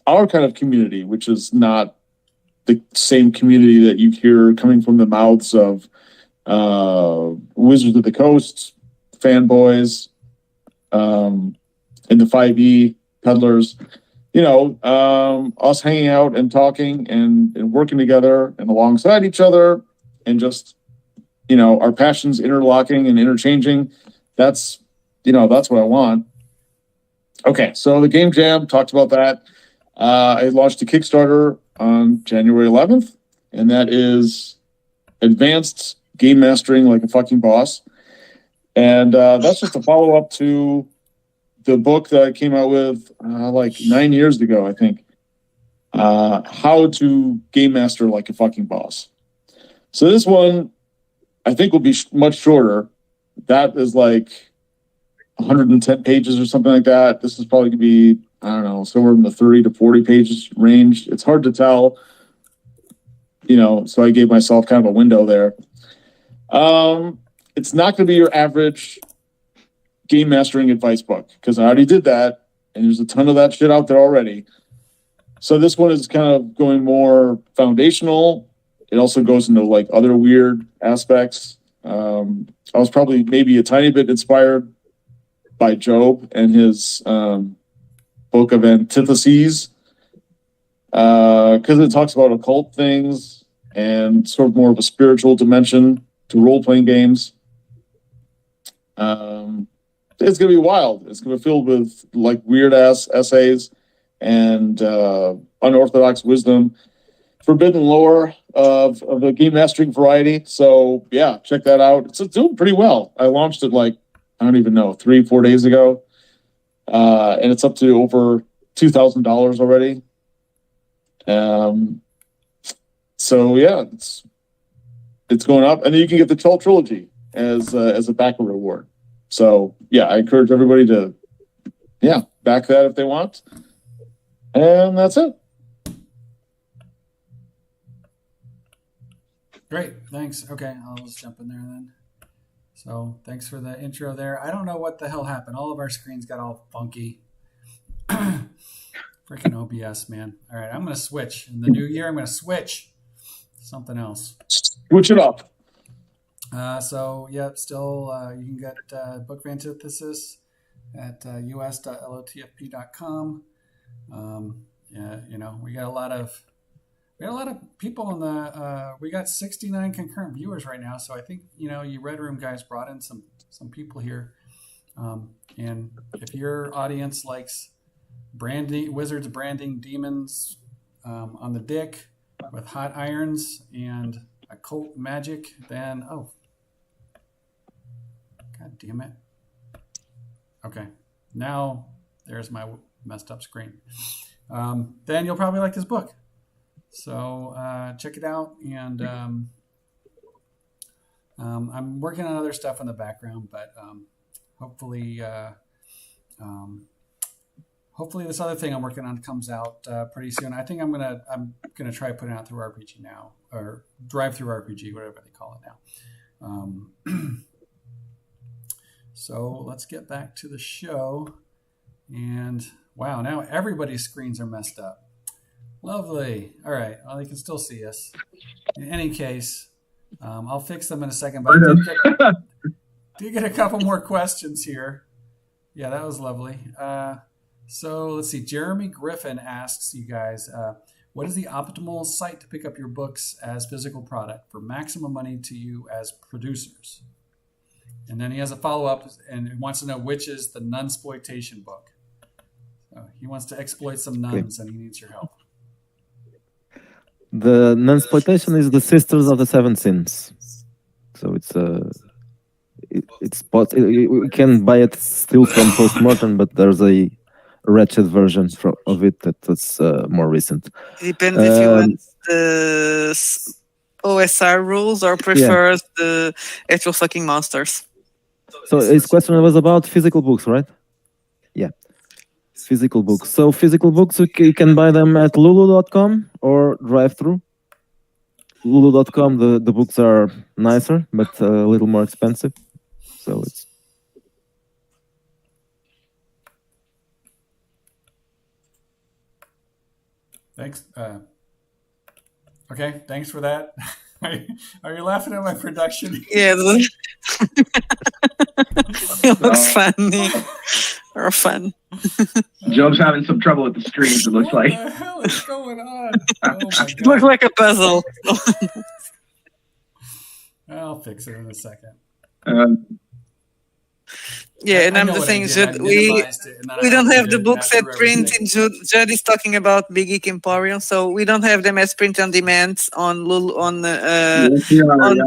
our kind of community, which is not the same community that you hear coming from the mouths of Wizards of the Coast fanboys, and the 5e peddlers. Us hanging out and talking and working together and alongside each other, and just our passions interlocking and interchanging. That's what I want. Okay, so the Game Jam, talked about that. I launched a Kickstarter on January 11th, and that is Advanced Game Mastering Like a Fucking Boss. And that's just a follow-up to the book that I came out with like 9 years ago, I think. How to Game Master Like a Fucking Boss. So this one, I think, will be much shorter. That is like 110 pages or something like that. This is probably going to be, I don't know, somewhere in the 30 to 40 pages range. It's hard to tell, so I gave myself kind of a window there. It's not going to be your average game mastering advice book, because I already did that, and there's a ton of that shit out there already. So this one is kind of going more foundational. It also goes into like other weird aspects. I was probably maybe a tiny bit inspired by Job and his book of Antitheses, because it talks about occult things and sort of more of a spiritual dimension to role-playing games. It's going to be wild. It's going to be filled with like weird-ass essays and unorthodox wisdom, forbidden lore of the game mastering variety. So yeah, check that out. It's doing pretty well. I launched it like, I don't even know, 3-4 days ago. And it's up to over $2,000 already. So yeah, it's going up, and then you can get the Chult trilogy as a backer reward. So yeah, I encourage everybody to back that if they want. And that's it. Great, thanks. Okay, I'll just jump in there then. So thanks for the intro there. I don't know what the hell happened. All of our screens got all funky. Freaking OBS, man. All right, I'm going to switch. In the new year, I'm going to switch to something else. Switch it up. Still, you can get Book of Antithesis at us.lotfp.com. We got a lot of We got a lot of people on the. We got 69 concurrent viewers right now, so I think you Red Room guys brought in some people here. And if your audience likes wizards branding demons on the dick with hot irons and occult magic, then god damn it. Okay, now there's my messed up screen. Then you'll probably like this book. So check it out, and I'm working on other stuff in the background, but hopefully this other thing I'm working on comes out pretty soon. I think I'm gonna try putting it out through RPG now, or drive through RPG, whatever they call it now. So let's get back to the show, and wow, now everybody's screens are messed up. Lovely. All right. Well, they can still see us. In any case, I'll fix them in a second. But I did get a couple more questions here. Yeah, that was lovely. So let's see. Jeremy Griffin asks you guys, what is the optimal site to pick up your books as physical product for maximum money to you as producers? And then he has a follow-up and wants to know which is the nunsploitation book. So he wants to exploit some nuns, and he needs your help. The nunsploitation is the Sisters of the Seven Sins. So we can buy it still from Postmortem, but there's a wretched version of it that's more recent. Depends if you want the OSR rules or prefers the actual fucking monsters. So his question was about physical books, right? Yeah. Physical books. So physical books, you can buy them at lulu.com or drive-thru. Lulu.com, the books are nicer, but a little more expensive. So it's... Thanks. Okay, thanks for that. Are you laughing at my production? Yeah. It looks funny. Or fun. Joe's having some trouble with the screens, it looks like. What the hell is going on? Oh my It looks like a puzzle. I'll fix it in a second. Yeah, and I'm just saying, we don't have the books at print. Judd is talking about Big Geek Emporium, so we don't have them as print on demand on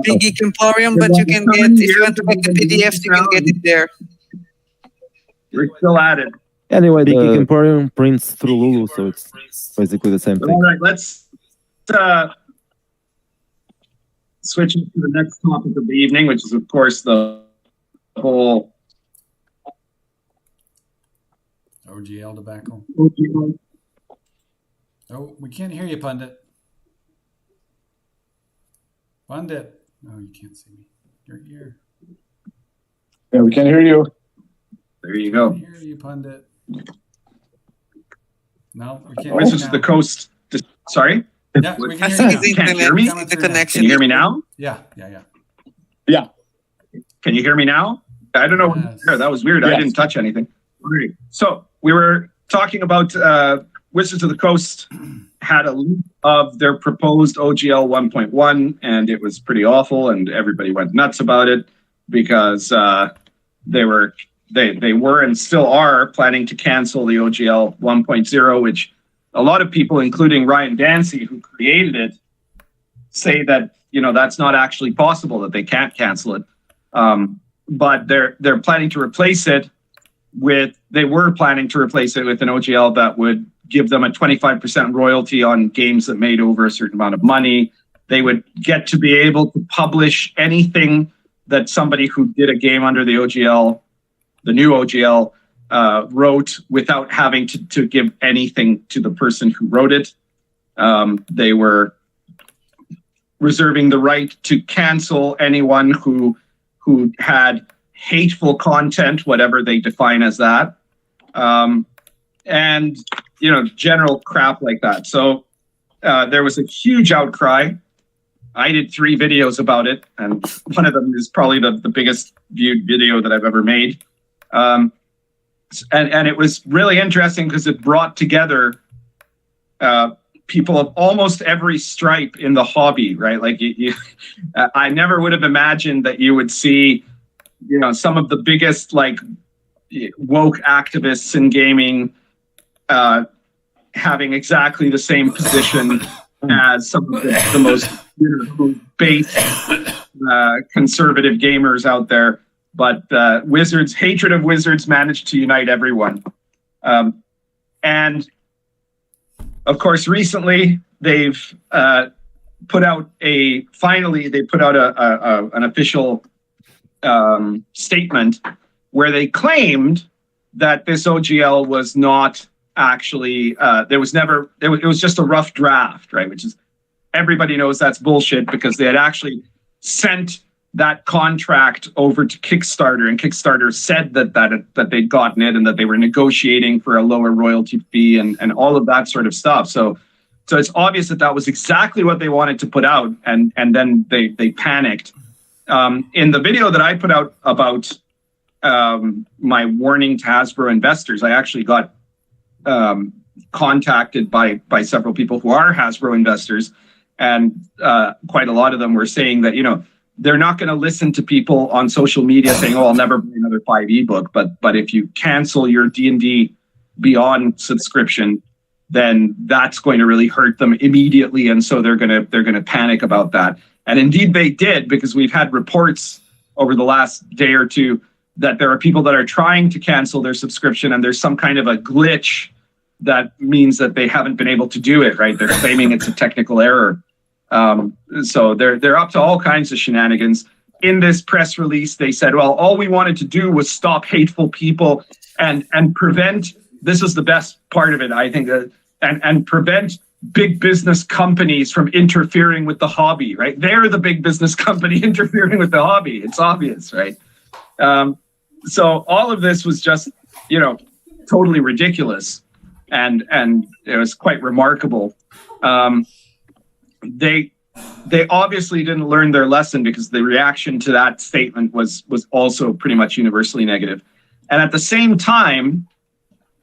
Big Geek Emporium, but you can get, if you want to make the PDFs, you can get it there. We're still at it. Anyway, Big Geek Emporium prints through Lulu, so it's basically the same thing. All right, let's switch to the next topic of the evening, which is, of course, the whole OGL debacle. OGL. Oh, we can't hear you, Pundit. Pundit. Oh, you can't see me. Your ear. Yeah, we can't hear you. There you go. I can't hear you, Pundit. No, we can't. Wizards of the Coast. Sorry? Yeah, we can I hear think you it's now. Can't hear me? the connection. Can you hear me now? Yeah. Yeah. Can you hear me now? I don't know. Yes. That was weird. Yes. I didn't touch anything. All right. So we were talking about Wizards of the Coast had a leak of their proposed OGL 1.1, and it was pretty awful, and everybody went nuts about it because they were and still are planning to cancel the OGL 1.0, which a lot of people, including Ryan Dancy, who created it, say that that's not actually possible, that they can't cancel it. But they're planning to replace it with an OGL that would give them a 25% royalty on games that made over a certain amount of money. They would get to be able to publish anything that somebody who did a game under the OGL, the new OGL, wrote without having to give anything to the person who wrote it. They were reserving the right to cancel anyone who had hateful content, whatever they define as that, and general crap like that. So there was a huge outcry. I did 3 videos about it, and one of them is probably the biggest viewed video that I've ever made. And it was really interesting because it brought together people of almost every stripe in the hobby, right? Like I never would have imagined that you would see, some of the biggest like woke activists in gaming having exactly the same position as some of the most base conservative gamers out there. But Wizards' hatred of Wizards managed to unite everyone. And of course, recently they've put out an official statement where they claimed that this OGL was not actually, it was just a rough draft, right? Which is, everybody knows that's bullshit, because they had actually sent that contract over to Kickstarter, and Kickstarter said that they'd gotten it and that they were negotiating for a lower royalty fee and all of that sort of stuff. So it's obvious that was exactly what they wanted to put out, and then they panicked. In the video that I put out about my warning to Hasbro investors, I actually got contacted by several people who are Hasbro investors, and quite a lot of them were saying that, they're not going to listen to people on social media saying, "Oh, I'll never buy another 5e book." But if you cancel your D&D Beyond subscription, then that's going to really hurt them immediately, and so they're going to panic about that. And indeed, they did, because we've had reports over the last day or two that there are people that are trying to cancel their subscription, and there's some kind of a glitch that means that they haven't been able to do it. Right? They're claiming it's a technical error. So they're up to all kinds of shenanigans. In this press release, they said, well, all we wanted to do was stop hateful people and prevent, this is the best part of it, I think, and prevent big business companies from interfering with the hobby, right? They're the big business company interfering with the hobby. It's obvious, right? So all of this was just, totally ridiculous. And it was quite remarkable. They obviously didn't learn their lesson, because the reaction to that statement was also pretty much universally negative. And at the same time,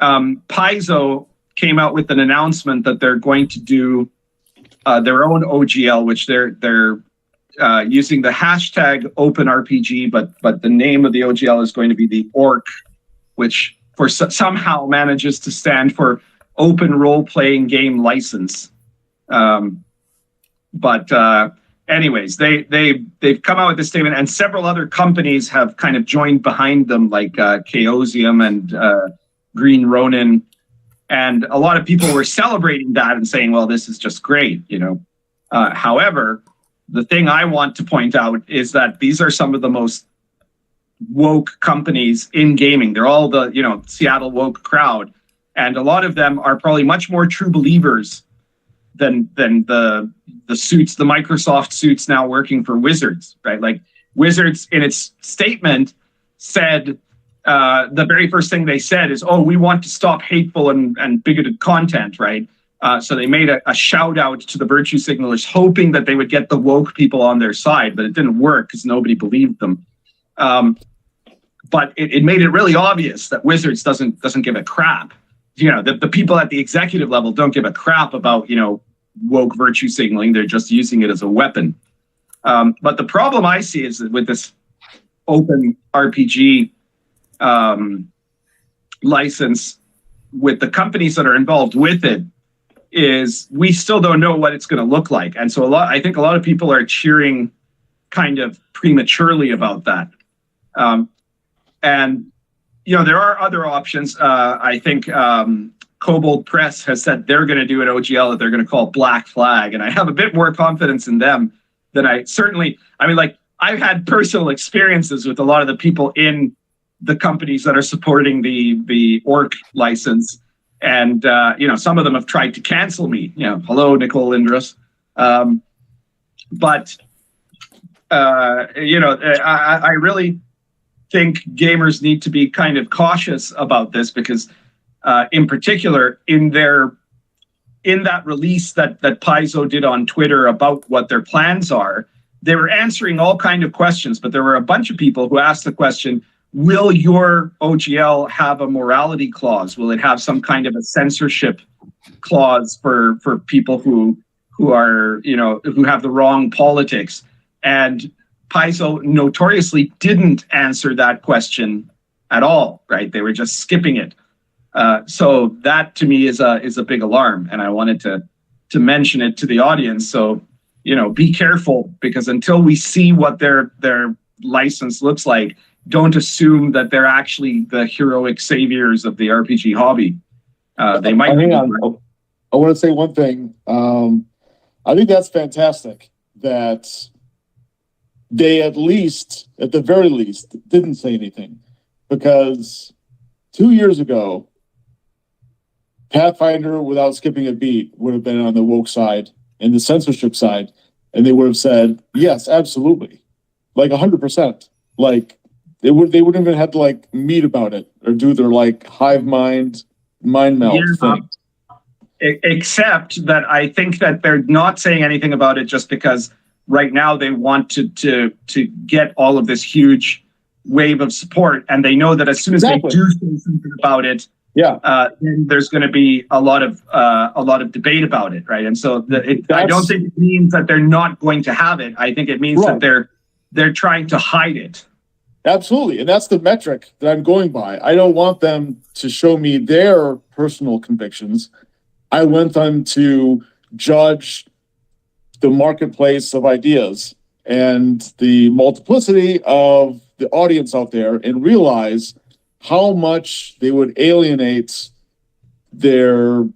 Paizo came out with an announcement that they're going to do their own OGL, which they're using the hashtag OpenRPG, but the name of the OGL is going to be the ORC, which somehow manages to stand for Open Role Playing Game License. But anyways, they've come out with this statement, and several other companies have kind of joined behind them, like Chaosium and Green Ronin. And a lot of people were celebrating that and saying, well, this is just great, However, the thing I want to point out is that these are some of the most woke companies in gaming. They're all the, Seattle woke crowd. And a lot of them are probably much more true believers than the suits, the Microsoft suits now working for Wizards, right? Like Wizards in its statement said, the very first thing they said is, "Oh, we want to stop hateful and bigoted content," right? So they made a shout out to the virtue signalers, hoping that they would get the woke people on their side, but it didn't work because nobody believed them. But it made it really obvious that Wizards doesn't give a crap. The people at the executive level don't give a crap about, woke virtue signaling. They're just using it as a weapon. But the problem I see is that with this open RPG license, with the companies that are involved with it, is we still don't know what it's going to look like. And so I think a lot of people are cheering kind of prematurely about that. And there are other options. I think Kobold Press has said they're going to do an OGL that they're going to call Black Flag. And I have a bit more confidence in them than I've had personal experiences with a lot of the people in the companies that are supporting the ORC license. And, some of them have tried to cancel me. Hello, Nicole Indras. I really think gamers need to be kind of cautious about this, because in particular in that release that Paizo did on Twitter about what their plans are, they were answering all kind of questions, but there were a bunch of people who asked the question, will your OGL have a morality clause? Will it have some kind of a censorship clause for people who are, who have the wrong politics. And Paizo notoriously didn't answer that question at all, right? They were just skipping it. So that to me is a big alarm, and I wanted to mention it to the audience. So, be careful, because until we see what their license looks like, don't assume that they're actually the heroic saviors of the RPG hobby. They might. Hang on. I want to say one thing. I think that's fantastic that they at the very least, didn't say anything, because 2 years ago, Pathfinder, without skipping a beat, would have been on the woke side and the censorship side, and they would have said, yes, absolutely, like 100%. Like they wouldn't even have to like meet about it or do their like hive mind melt thing. Except that I think that they're not saying anything about it just because right now they want to get all of this huge wave of support, and they know that as soon as they do say something about it, then there's going to be a lot of debate about it, right? And so I don't think it means that they're not going to have it. I think it means that they're trying to hide it. Absolutely, and that's the metric that I'm going by. I don't want them to show me their personal convictions. I want them to judge the marketplace of ideas and the multiplicity of the audience out there, and realize how much they would alienate their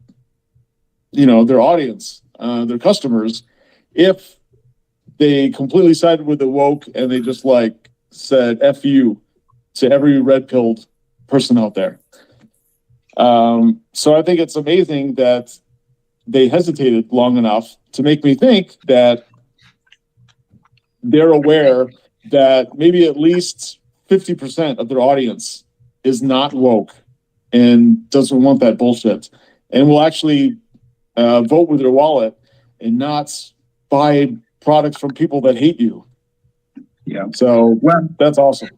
audience, their customers, if they completely sided with the woke and they just like said F you to every red-pilled person out there. So I think it's amazing that they hesitated long enough to make me think that they're aware that maybe at least 50% of their audience is not woke and doesn't want that bullshit, and will actually vote with their wallet and not buy products from people that hate you. Yeah. So that's awesome.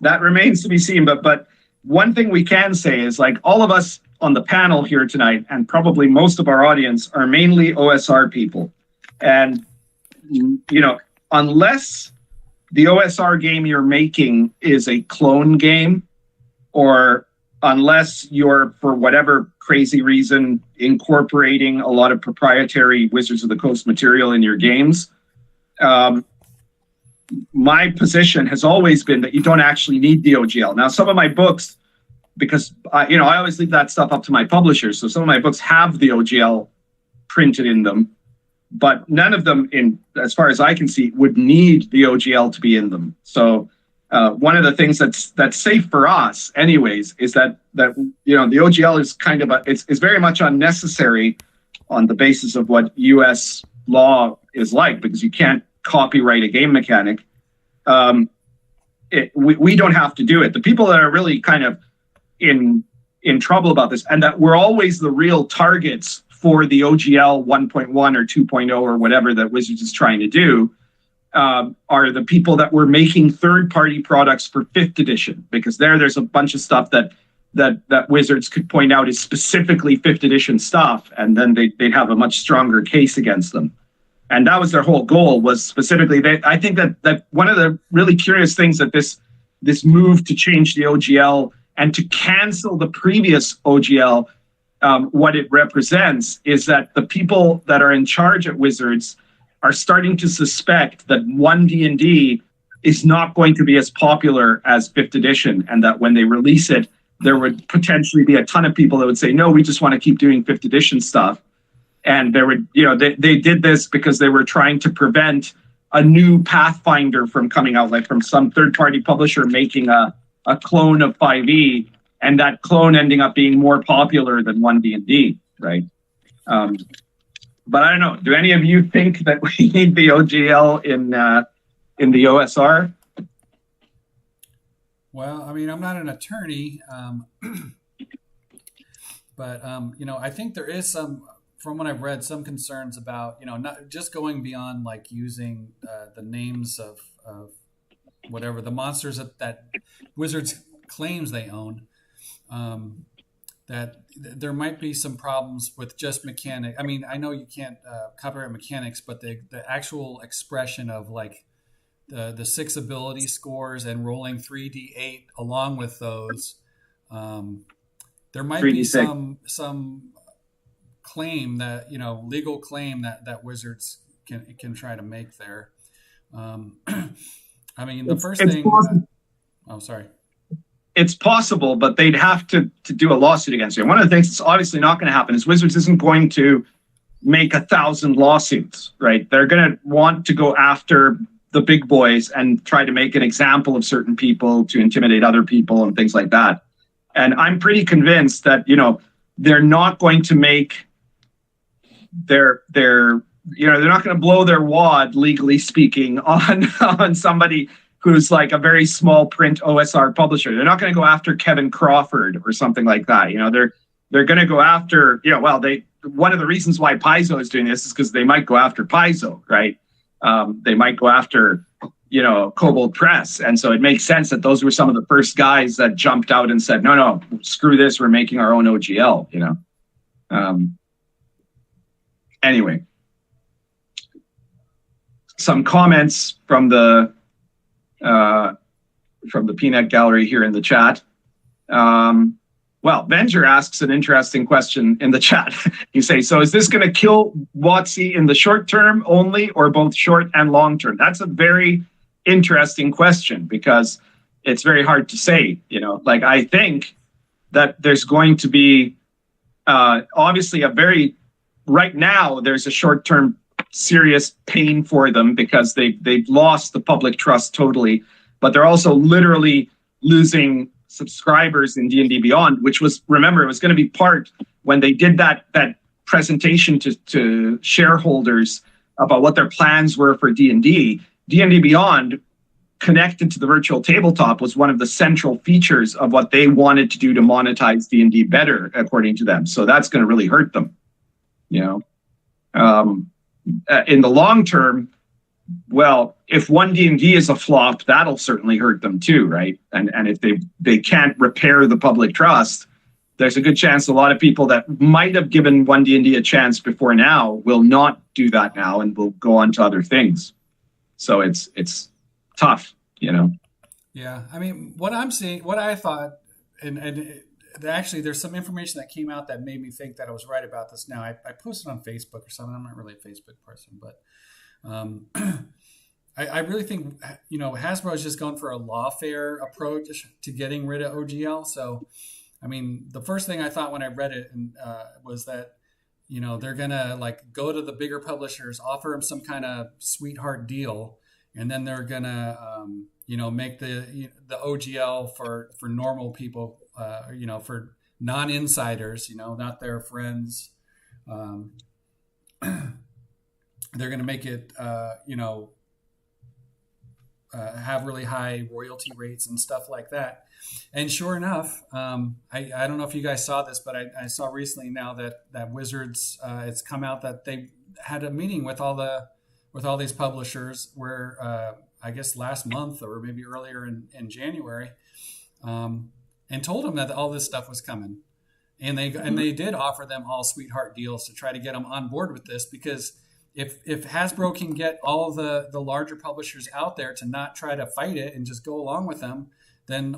That remains to be seen. But one thing we can say is, like, all of us on the panel here tonight, and probably most of our audience, are mainly OSR people. And, unless the OSR game you're making is a clone game, or unless you're, for whatever crazy reason, incorporating a lot of proprietary Wizards of the Coast material in your games, my position has always been that you don't actually need the OGL. Now, some of my books, because I always leave that stuff up to my publishers, so some of my books have the OGL printed in them, but none of them, as far as I can see, would need the OGL to be in them. So one of the things that's safe for us, anyways, is that the OGL is kind of it's very much unnecessary on the basis of what U.S. law is like, because you can't copyright a game mechanic. We don't have to do it. The people that are really kind of in trouble about this, and that we're always the real targets for the OGL 1.1 or 2.0 or whatever that Wizards is trying to do, are the people that were making third-party products for 5th edition, because there's a bunch of stuff that Wizards could point out is specifically 5th edition stuff, and then they'd have a much stronger case against them. And that was their whole goal, was specifically, I think that one of the really curious things that this move to change the OGL and to cancel the previous OGL, what it represents is that the people that are in charge at Wizards are starting to suspect that 1D&D is not going to be as popular as 5th edition, and that when they release it, there would potentially be a ton of people that would say, no, we just want to keep doing 5th edition stuff. And there would, they did this because they were trying to prevent a new Pathfinder from coming out, like from some third-party publisher making a clone of 5e, and that clone ending up being more popular than 1D&D, right? But I don't know. Do any of you think that we need the OGL in the OSR? Well, I mean, I'm not an attorney, but I think there is some, from what I've read, some concerns about not just going beyond like using the names of whatever the monsters that Wizards claims they own. there might be some problems with just mechanic. I mean, I know you can't copyright mechanics, but the actual expression of like the 6 ability scores and rolling 3d8 along with those, there might be 3d6. some claim that, you know, legal claim that Wizards can try to make there. I mean, the first thing. Oh, sorry. It's possible, but they'd have to do a lawsuit against you. One of the things that's obviously not going to happen is Wizards isn't going to make 1,000 lawsuits, right? They're going to want to go after the big boys and try to make an example of certain people to intimidate other people and things like that. And I'm pretty convinced that, you know, they're not going to make they're not going to blow their wad, legally speaking, on somebody who's like a very small print OSR publisher. They're not going to go after Kevin Crawford or something like that. You know, they're going to go after, you know, well, one of the reasons why Paizo is doing this is because they might go after Paizo, right? They might go after, you know, Kobold Press. And so it makes sense that those were some of the first guys that jumped out and said, no, screw this. We're making our own OGL, you know? Anyway, some comments from the Peanut Gallery here in the chat. Well, Venger asks an interesting question in the chat. You say, so is this going to kill WotC in the short term only, or both short and long term? That's a very interesting question, because it's very hard to say. You know, like, I think that there's going to be obviously right now there's a short term serious pain for them because they've lost the public trust totally, but they're also literally losing subscribers in D&D Beyond, which was, remember, it was going to be part when they did that presentation to shareholders about what their plans were for D&D. D&D Beyond connected to the virtual tabletop was one of the central features of what they wanted to do to monetize D&D better, according to them. So that's going to really hurt them, you know. In the long term, well, if one D&D is a flop, that'll certainly hurt them too, right? And if they can't repair the public trust, there's a good chance a lot of people that might have given one D&D a chance before now will not do that now and will go on to other things. So it's tough, you know? Yeah. I mean, what I'm seeing, what I thought, and actually, there's some information that came out that made me think that I was right about this. Now, I posted on Facebook or something. I'm not really a Facebook person, but I really think, you know, Hasbro is just going for a lawfare approach to getting rid of OGL. So, I mean, the first thing I thought when I read it was that, you know, they're going to like go to the bigger publishers, offer them some kind of sweetheart deal, and then they're going to, you know, make the OGL for normal people, you know, for non-insiders, you know, not their friends. They're going to make it, you know, have really high royalty rates and stuff like that. And sure enough, I don't know if you guys saw this, but I saw recently now that Wizards, it's come out that they had a meeting with all these publishers where I guess last month or maybe earlier in January, and told them that all this stuff was coming. And they did offer them all sweetheart deals to try to get them on board with this, because if Hasbro can get all the larger publishers out there to not try to fight it and just go along with them, then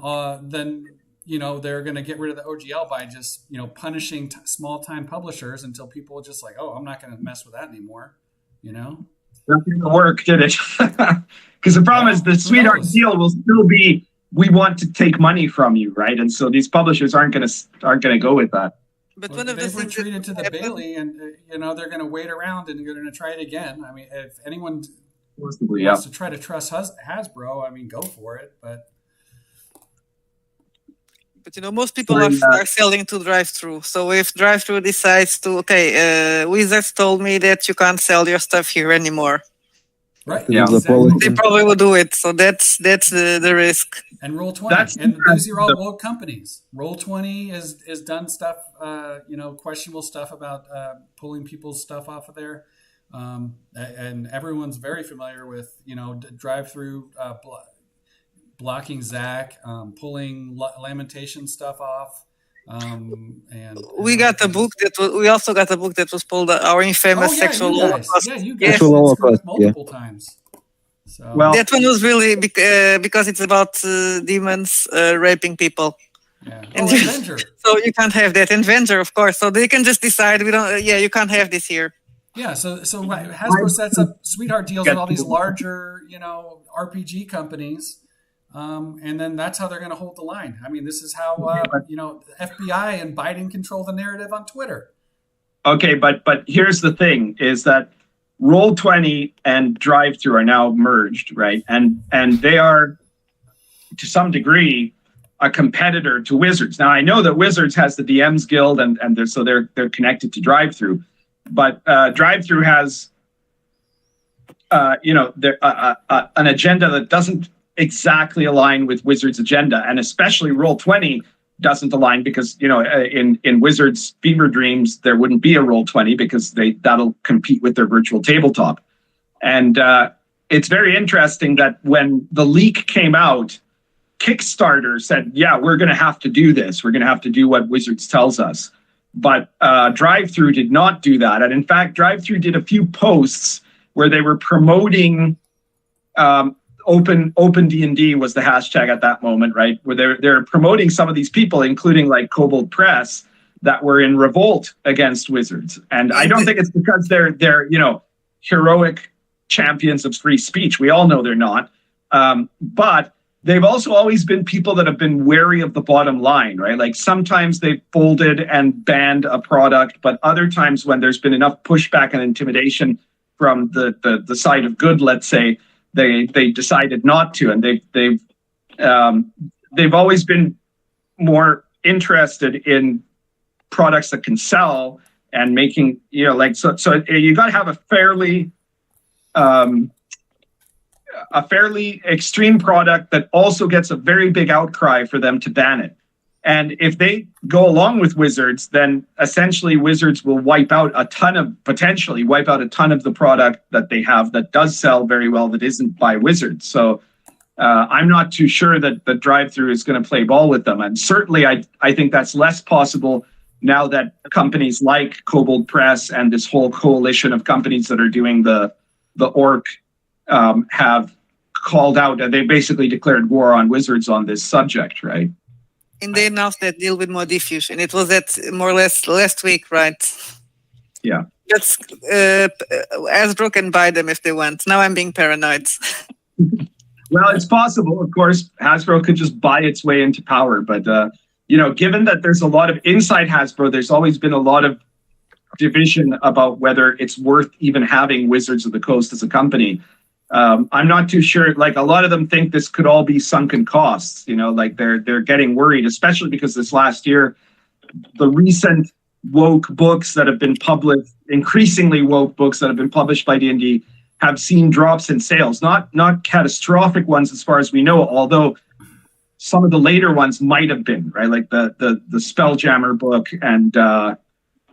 you know, they're going to get rid of the OGL by just, you know, punishing small time publishers until people are just like, oh, I'm not going to mess with that anymore, you know? That didn't work, did it? Because the problem is the sweetheart deal will still be, we want to take money from you, right? And so these publishers aren't going to go with that. But well, one of the they've things retreated to the Bailey, and you know, they're going to wait around and they're going to try it again. I mean, if anyone wants to try to trust Hasbro, I mean, go for it. But you know, most people are selling to drive-through. So if drive-through decides to, Wizards told me that you can't sell your stuff here anymore. Right. Yeah. Exactly. They probably will do it. So that's the risk. And Roll20, and these are all woke companies. Roll20 is done stuff, you know, questionable stuff about pulling people's stuff off of there, and everyone's very familiar with, you know, drive-through blocking Zach, pulling Lamentation stuff off. And we got a book we also got a book that was called Our Infamous Sexual Holocaust. Yeah, you guys Sexual Holocaust, multiple times. So Well, that one was really because it's about demons raping people. yeah. And Avenger. So you can't have that. Avenger, of course. So they can just decide we don't. You can't have this here. Yeah, so Hasbro sets up sweetheart deals with all these larger, RPG companies, and then that's how they're going to hold the line. I mean, this is how the FBI and Biden control the narrative on Twitter. Okay, but here's the thing: is that Roll20 and Drive-Thru are now merged, right? And they are, to some degree, a competitor to Wizards. Now I know that Wizards has the DMs Guild, and they're connected to Drive-Thru. But Drive-Thru has, an agenda that doesn't exactly align with Wizards' agenda, and especially Roll20 doesn't align because in Wizards' fever dreams there wouldn't be a Roll20 because that'll compete with their virtual tabletop. And it's very interesting that when the leak came out, Kickstarter said, "Yeah, we're going to have to do this. We're going to have to do what Wizards tells us." But Drive-Thru did not do that. And in fact, Drive-Thru did a few posts where they were promoting open D&D was the hashtag at that moment, right? Where they're promoting some of these people, including like Kobold Press, that were in revolt against Wizards. And I don't think it's because they're heroic champions of free speech. We all know they're not. But they've also always been people that have been wary of the bottom line, right? Like sometimes they've folded and banned a product, but other times when there's been enough pushback and intimidation from the side of good, let's say, they decided not to, and they've always been more interested in products that can sell and making so you got to have a fairly extreme product that also gets a very big outcry for them to ban it. And if they go along with Wizards, then essentially Wizards will potentially wipe out a ton of the product that they have that does sell very well that isn't by Wizards. So I'm not too sure that the Drive-Thru is going to play ball with them. And certainly I think that's less possible now that companies like Kobold Press and this whole coalition of companies that are doing the orc have called out, and they basically declared war on Wizards on this subject, right? And they announced that deal with more diffusion. It was that more or less last week, right? Yeah. That's Hasbro can buy them if they want. Now I'm being paranoid. Well, it's possible. Of course, Hasbro could just buy its way into power. But, given that there's a lot of inside Hasbro, there's always been a lot of division about whether it's worth even having Wizards of the Coast as a company. I'm not too sure. Like a lot of them think this could all be sunken costs. They're getting worried, especially because this last year, the recent woke books that have been published, increasingly woke books that have been published by D&D, have seen drops in sales. Not catastrophic ones as far as we know, although some of the later ones might have been, right? Like the Spelljammer book and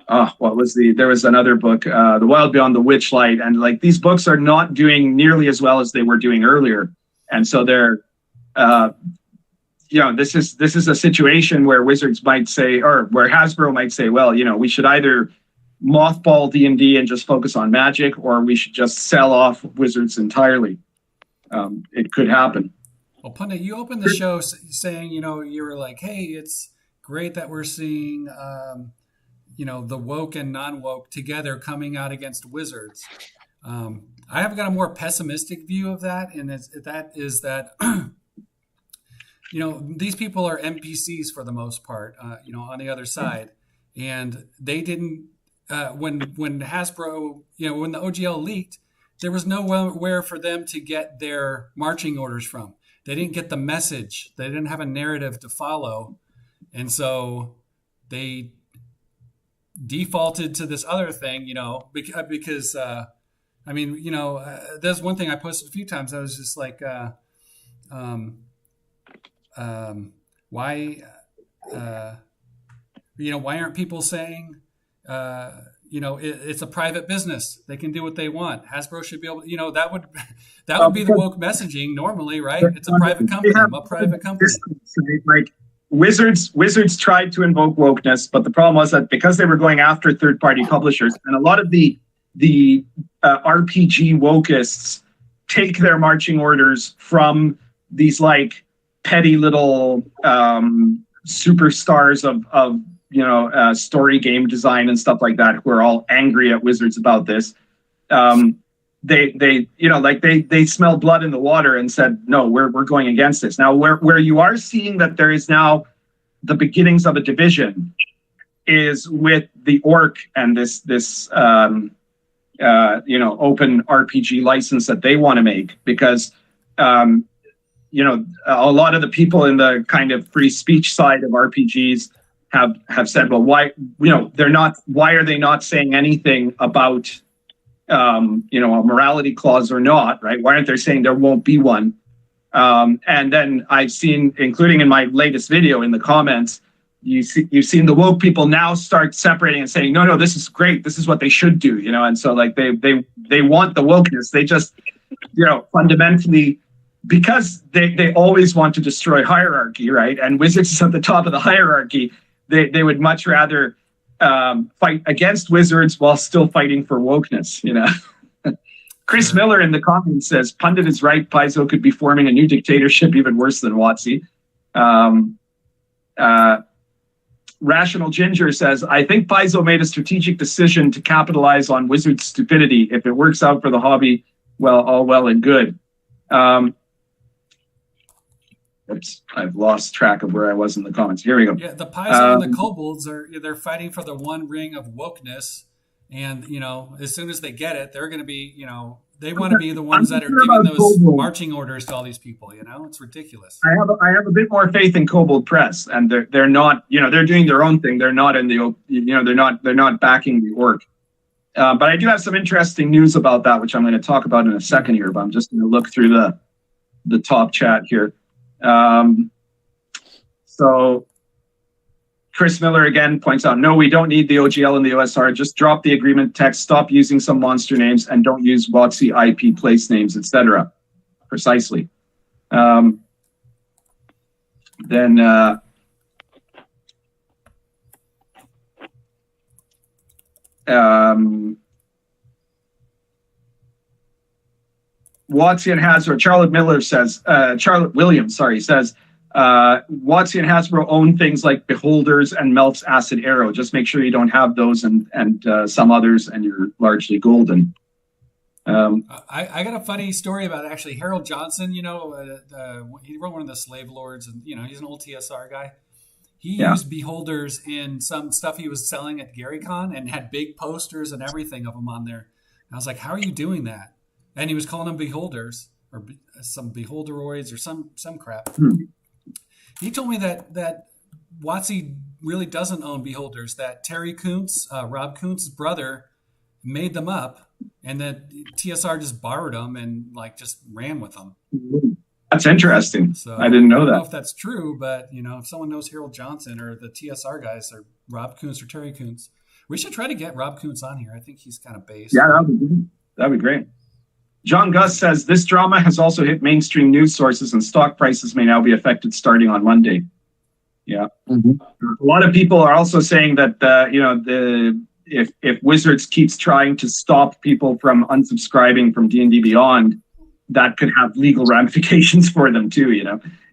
there was another book, The Wild Beyond the Witchlight, and like these books are not doing nearly as well as they were doing earlier. And so they're this is a situation where Wizards might say, or where Hasbro might say, well, we should either mothball D&D and just focus on Magic, or we should just sell off Wizards entirely. It could happen. Well, Pundit, you opened the show saying, you were like, hey, it's great that we're seeing the woke and non-woke together coming out against Wizards. I have got a more pessimistic view of that, and that is that these people are NPCs for the most part, on the other side, and they didn't when Hasbro, when the OGL leaked, there was nowhere for them to get their marching orders from. They didn't get the message. They didn't have a narrative to follow, and so they defaulted to this other thing, because there's one thing I posted a few times. I was just like, why aren't people saying, it's a private business. They can do what they want. Hasbro should be able to, that would be the woke messaging normally, right? It's a private company. I'm a private company. Like Wizards tried to invoke wokeness, but the problem was that because they were going after third-party publishers, and a lot of the RPG wokeists take their marching orders from these like petty little superstars of story game design and stuff like that, who are all angry at Wizards about this. They smelled blood in the water and said, no, we're going against this. Now, where you are seeing that there is now the beginnings of a division is with the Orc and this open RPG license that they want to make, because a lot of the people in the kind of free speech side of RPGs have said, well, why are they not saying anything about a morality clause or not, right? Why aren't they saying there won't be one? And then I've seen, including in my latest video in the comments, you've seen the woke people now start separating and saying, no, this is great. This is what they should do, And so like they want the wokeness. They just, fundamentally, because they always want to destroy hierarchy, right? And Wizards is at the top of the hierarchy. They would much rather fight against Wizards while still fighting for wokeness, Chris Miller in the comments says, Pundit is right, Paizo could be forming a new dictatorship even worse than WotC. Rational Ginger says, I think Paizo made a strategic decision to capitalize on Wizards' stupidity. If it works out for the hobby, well, all well and good. Oops, I've lost track of where I was in the comments. Here we go. Yeah, the Paizo and the Kobolds they're fighting for the one ring of wokeness, and as soon as they get it, they're going to be they want to be the ones that are giving those marching orders to all these people. It's ridiculous. I have a bit more faith in Kobold Press, and they're not they're doing their own thing. They're not in the they're not backing the Orc. But I do have some interesting news about that, which I'm going to talk about in a second here. But I'm just going to look through the top chat here. So Chris Miller again points out, no, we don't need the OGL and the OSR. Just drop the agreement text, stop using some monster names, and don't use WotC IP place names, etc. Precisely. Then WotC and Hasbro, Charlotte Williams says, WotC and Hasbro own things like Beholders and Melf's Acid Arrow. Just make sure you don't have those and some others, and you're largely golden. I got a funny story about actually Harold Johnson. He wrote one of the Slave Lords, and he's an old TSR guy. He used Beholders in some stuff he was selling at GaryCon and had big posters and everything of them on there. And I was like, how are you doing that? And he was calling them Beholders or some Beholderoids or some crap. He told me that WotC really doesn't own Beholders, that Terry Kuntz, Rob Kuntz's brother, made them up, and that TSR just borrowed them and just ran with them. That's interesting. So I didn't know that. I don't know if that's true, but if someone knows Harold Johnson or the TSR guys or Rob Kuntz or Terry Kuntz, we should try to get Rob Kuntz on here. I think he's kind of based. Yeah, that'd be great. John Gus says, this drama has also hit mainstream news sources and stock prices may now be affected starting on Monday. Yeah. Mm-hmm. A lot of people are also saying that, if Wizards keeps trying to stop people from unsubscribing from D&D Beyond, that could have legal ramifications for them too,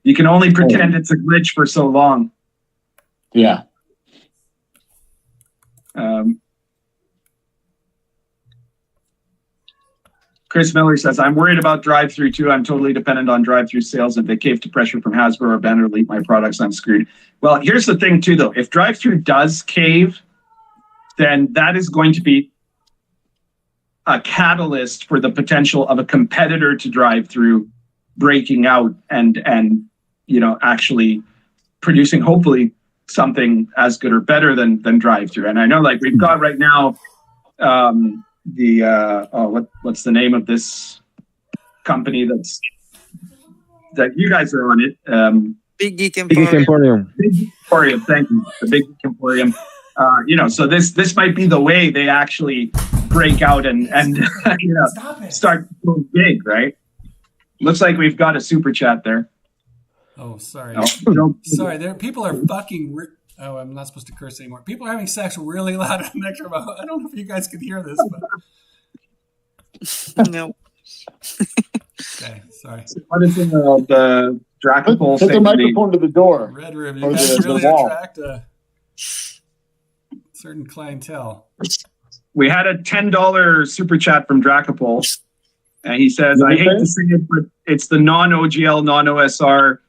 You can only pretend it's a glitch for so long. Yeah. Chris Miller says, I'm worried about drive-thru too. I'm totally dependent on drive-thru sales. If they cave to pressure from Hasbro or Banner Elite my products, I'm screwed. Well, here's the thing too, though. If drive-thru does cave, then that is going to be a catalyst for the potential of a competitor to drive-thru breaking out and actually producing hopefully something as good or better than drive-thru. And I know we've got right now what's the name of this company that you guys are on it? Big Geek Emporium. Big Geek Emporium, thank you. The Big Geek Emporium. So this might be the way they actually break out and start going big, right? Looks like we've got a super chat there. Oh, sorry. No. Sorry, people are fucking. Oh, I'm not supposed to curse anymore. People are having sex really loud in the next room. I don't know if you guys can hear this, but No. okay, sorry. What is the Dracopol Put the thing? microphone to the door. Red Room, Or you guys the really wall. attract a certain clientele. We had a $10 super chat from Dracopol, and he says, "I hate to say it, but it's the non-OGL, non-OSR,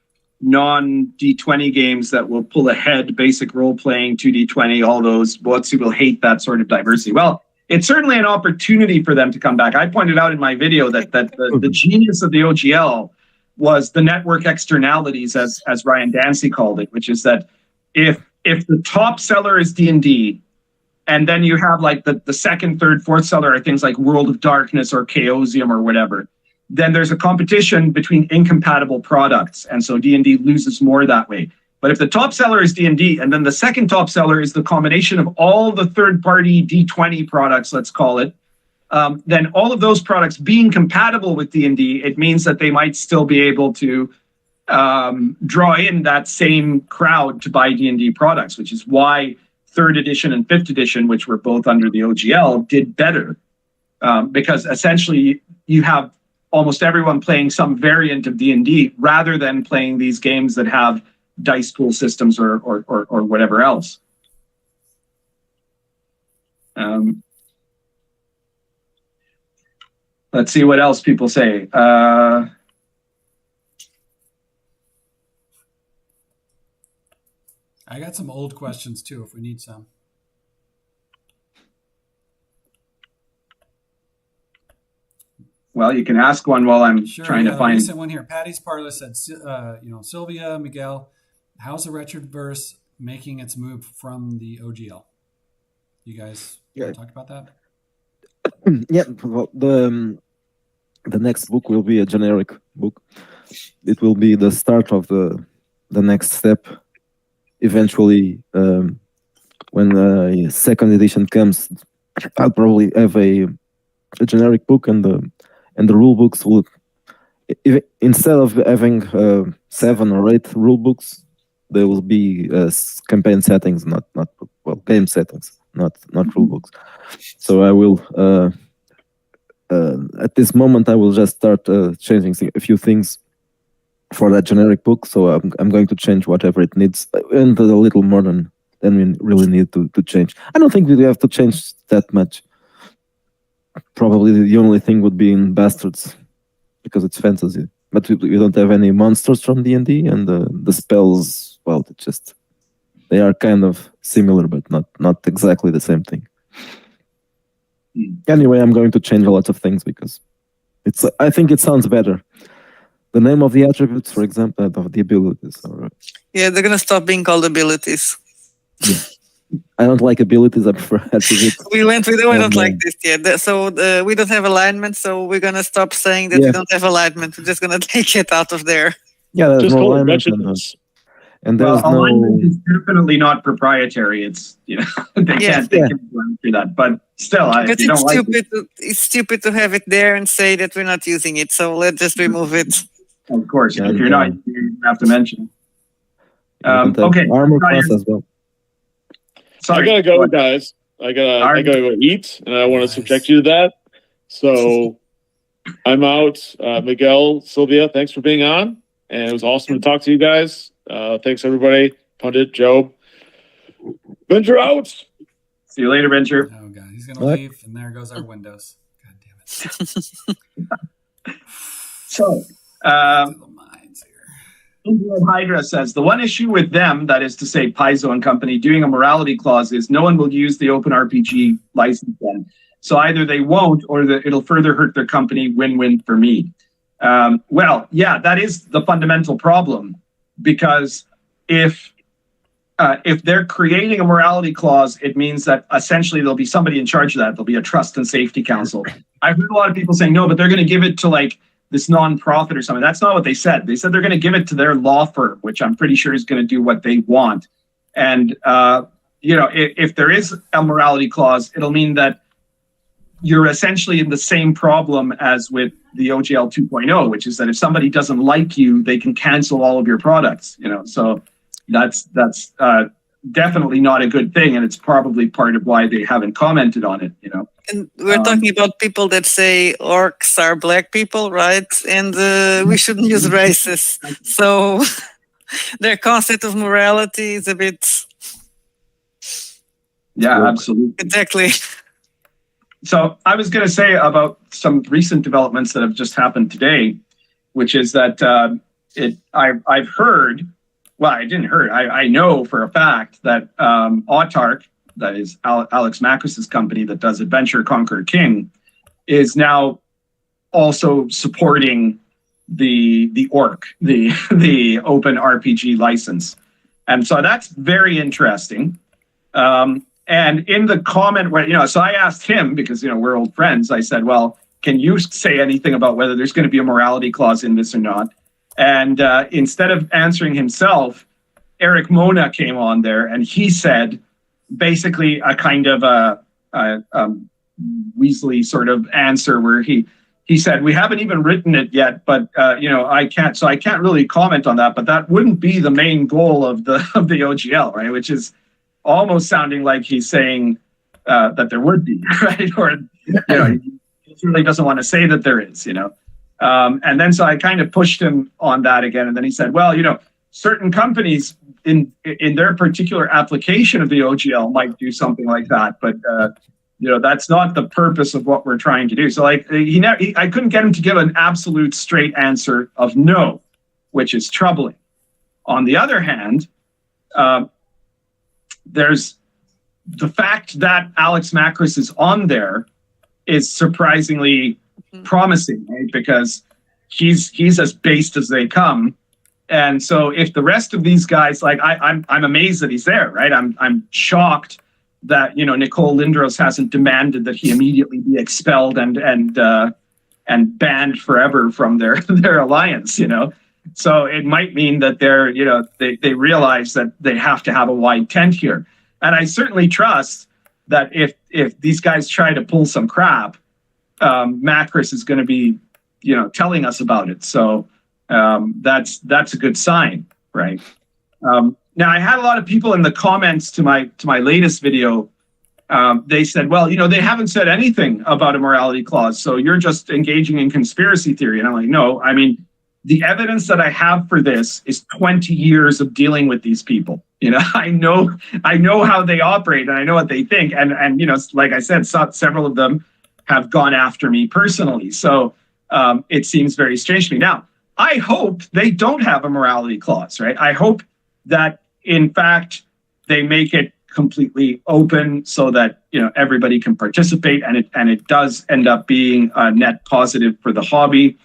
non-D20 games that will pull ahead basic role-playing, 2D20, all those. Wotsu will hate that sort of diversity." Well, it's certainly an opportunity for them to come back. I pointed out in my video that the genius of the OGL was the network externalities, as Ryan Dancy called it, which is that if the top seller is D&D, and then you have like the second, third, fourth seller are things like World of Darkness or Chaosium or whatever, then there's a competition between incompatible products. And so D&D loses more that way. But if the top seller is D&D, and then the second top seller is the combination of all the third-party D20 products, let's call it, then all of those products being compatible with D&D, it means that they might still be able to draw in that same crowd to buy D&D products, which is why 3rd edition and 5th edition, which were both under the OGL, did better. Because essentially you have almost everyone playing some variant of D&D rather than playing these games that have dice pool systems or whatever else. Let's see what else people say. I got some old questions too, if we need some. Well, you can ask one while I'm trying to find. Recent one here. Patty's Parlor said, Sylvia, Miguel, how's the Retroverse making its move from the OGL? You guys talked about that? Yeah, well, the next book will be a generic book. It will be the start of the next step. Eventually, when the 2nd edition comes, I'll probably have a generic book, and the rule books will, instead of having 7 or 8 rule books, there will be campaign settings, not game settings, not rule books. So I will at this moment I will just start changing a few things for that generic book. So I'm going to change whatever it needs, and a little more than we really need to change. I don't think we have to change that much. Probably the only thing would be in Bastards, because it's fantasy. But we don't have any monsters from D&D, and the spells, well, they are kind of similar, but not exactly the same thing. Anyway, I'm going to change a lot of things because I think it sounds better. The name of the attributes, for example, of the abilities. Yeah, they're gonna stop being called abilities. Yeah. I don't like abilities. I prefer attributes. We don't like this yet. So we don't have alignment. So we're gonna stop saying that we don't have alignment. We're just gonna take it out of there. Yeah, there's Just no call it alignment. And there's alignment is definitely not proprietary. It's they can't run through that. But still, if you don't like it, it's stupid to have it there and say that we're not using it. So let's just remove it. Of course, if you're not, you have to mention it. Okay, armor class as well. Sorry. I gotta go, guys. I gotta go eat, and I want to subject you to that. So I'm out. Miguel, Sylvia, thanks for being on, and it was awesome to talk to you guys. Thanks everybody. Pundit, Job, Venture out. See you later, Venture. Oh god, he's gonna leave, and there goes our windows. God damn it. So. Hydra says the one issue with them, that is to say Paizo and company, doing a morality clause is no one will use the open RPG license then. So either they won't or it'll further hurt their company. Win-win for me. Well, yeah, that is the fundamental problem, because if they're creating a morality clause, it means that essentially there'll be somebody in charge of that. There'll be a trust and safety council. I've heard a lot of people saying, no, but they're going to give it to like this non-profit or something. That's not what they said. They said they're going to give it to their law firm, which I'm pretty sure is going to do what they want. And, if there is a morality clause, it'll mean that you're essentially in the same problem as with the OGL 2.0, which is that if somebody doesn't like you, they can cancel all of your products. So that's definitely not a good thing, and it's probably part of why they haven't commented on it. And we're talking about people that say orcs are black people, right? And we shouldn't use races. So their concept of morality is a bit... Yeah, absolutely. Exactly. So I was going to say about some recent developments that have just happened today, which is that I've heard, well, I didn't heard, I know for a fact that Autark, that is Alex Makris's company that does Adventure Conquer King, is now also supporting the ORC, the Open RPG license. And so that's very interesting. And in the comment where, so I asked him, because, we're old friends, I said, well, can you say anything about whether there's going to be a morality clause in this or not? And instead of answering himself, Eric Mona came on there and he said basically a kind of a Weasley sort of answer where he said, we haven't even written it yet, but, I can't really comment on that, but that wouldn't be the main goal of the OGL, right? Which is almost sounding like he's saying that there would be, right? Or, he really doesn't want to say that there is, And then so I kind of pushed him on that again. And then he said, well, certain companies in their particular application of the OGL might do something like that. But, that's not the purpose of what we're trying to do. So I couldn't get him to give an absolute straight answer of no, which is troubling. On the other hand, there's the fact that Alex Makris is on there is surprisingly promising, right? Because he's as based as they come. And so if the rest of these guys, like I'm amazed that he's there, right? I'm shocked that, Nicole Lindros hasn't demanded that he immediately be expelled and banned forever from their alliance, So it might mean that they realize that they have to have a wide tent here. And I certainly trust that if these guys try to pull some crap, Makris is going to be, telling us about it. So that's a good sign, right? Now I had a lot of people in the comments to my latest video. They said, well, they haven't said anything about a morality clause, so you're just engaging in conspiracy theory. And I'm like, no, I mean, the evidence that I have for this is 20 years of dealing with these people. I know how they operate and I know what they think. And like I said, several of them have gone after me personally. So it seems very strange to me. Now, I hope they don't have a morality clause, right? I hope that, in fact, they make it completely open so that everybody can participate, and it does end up being a net positive for the hobby.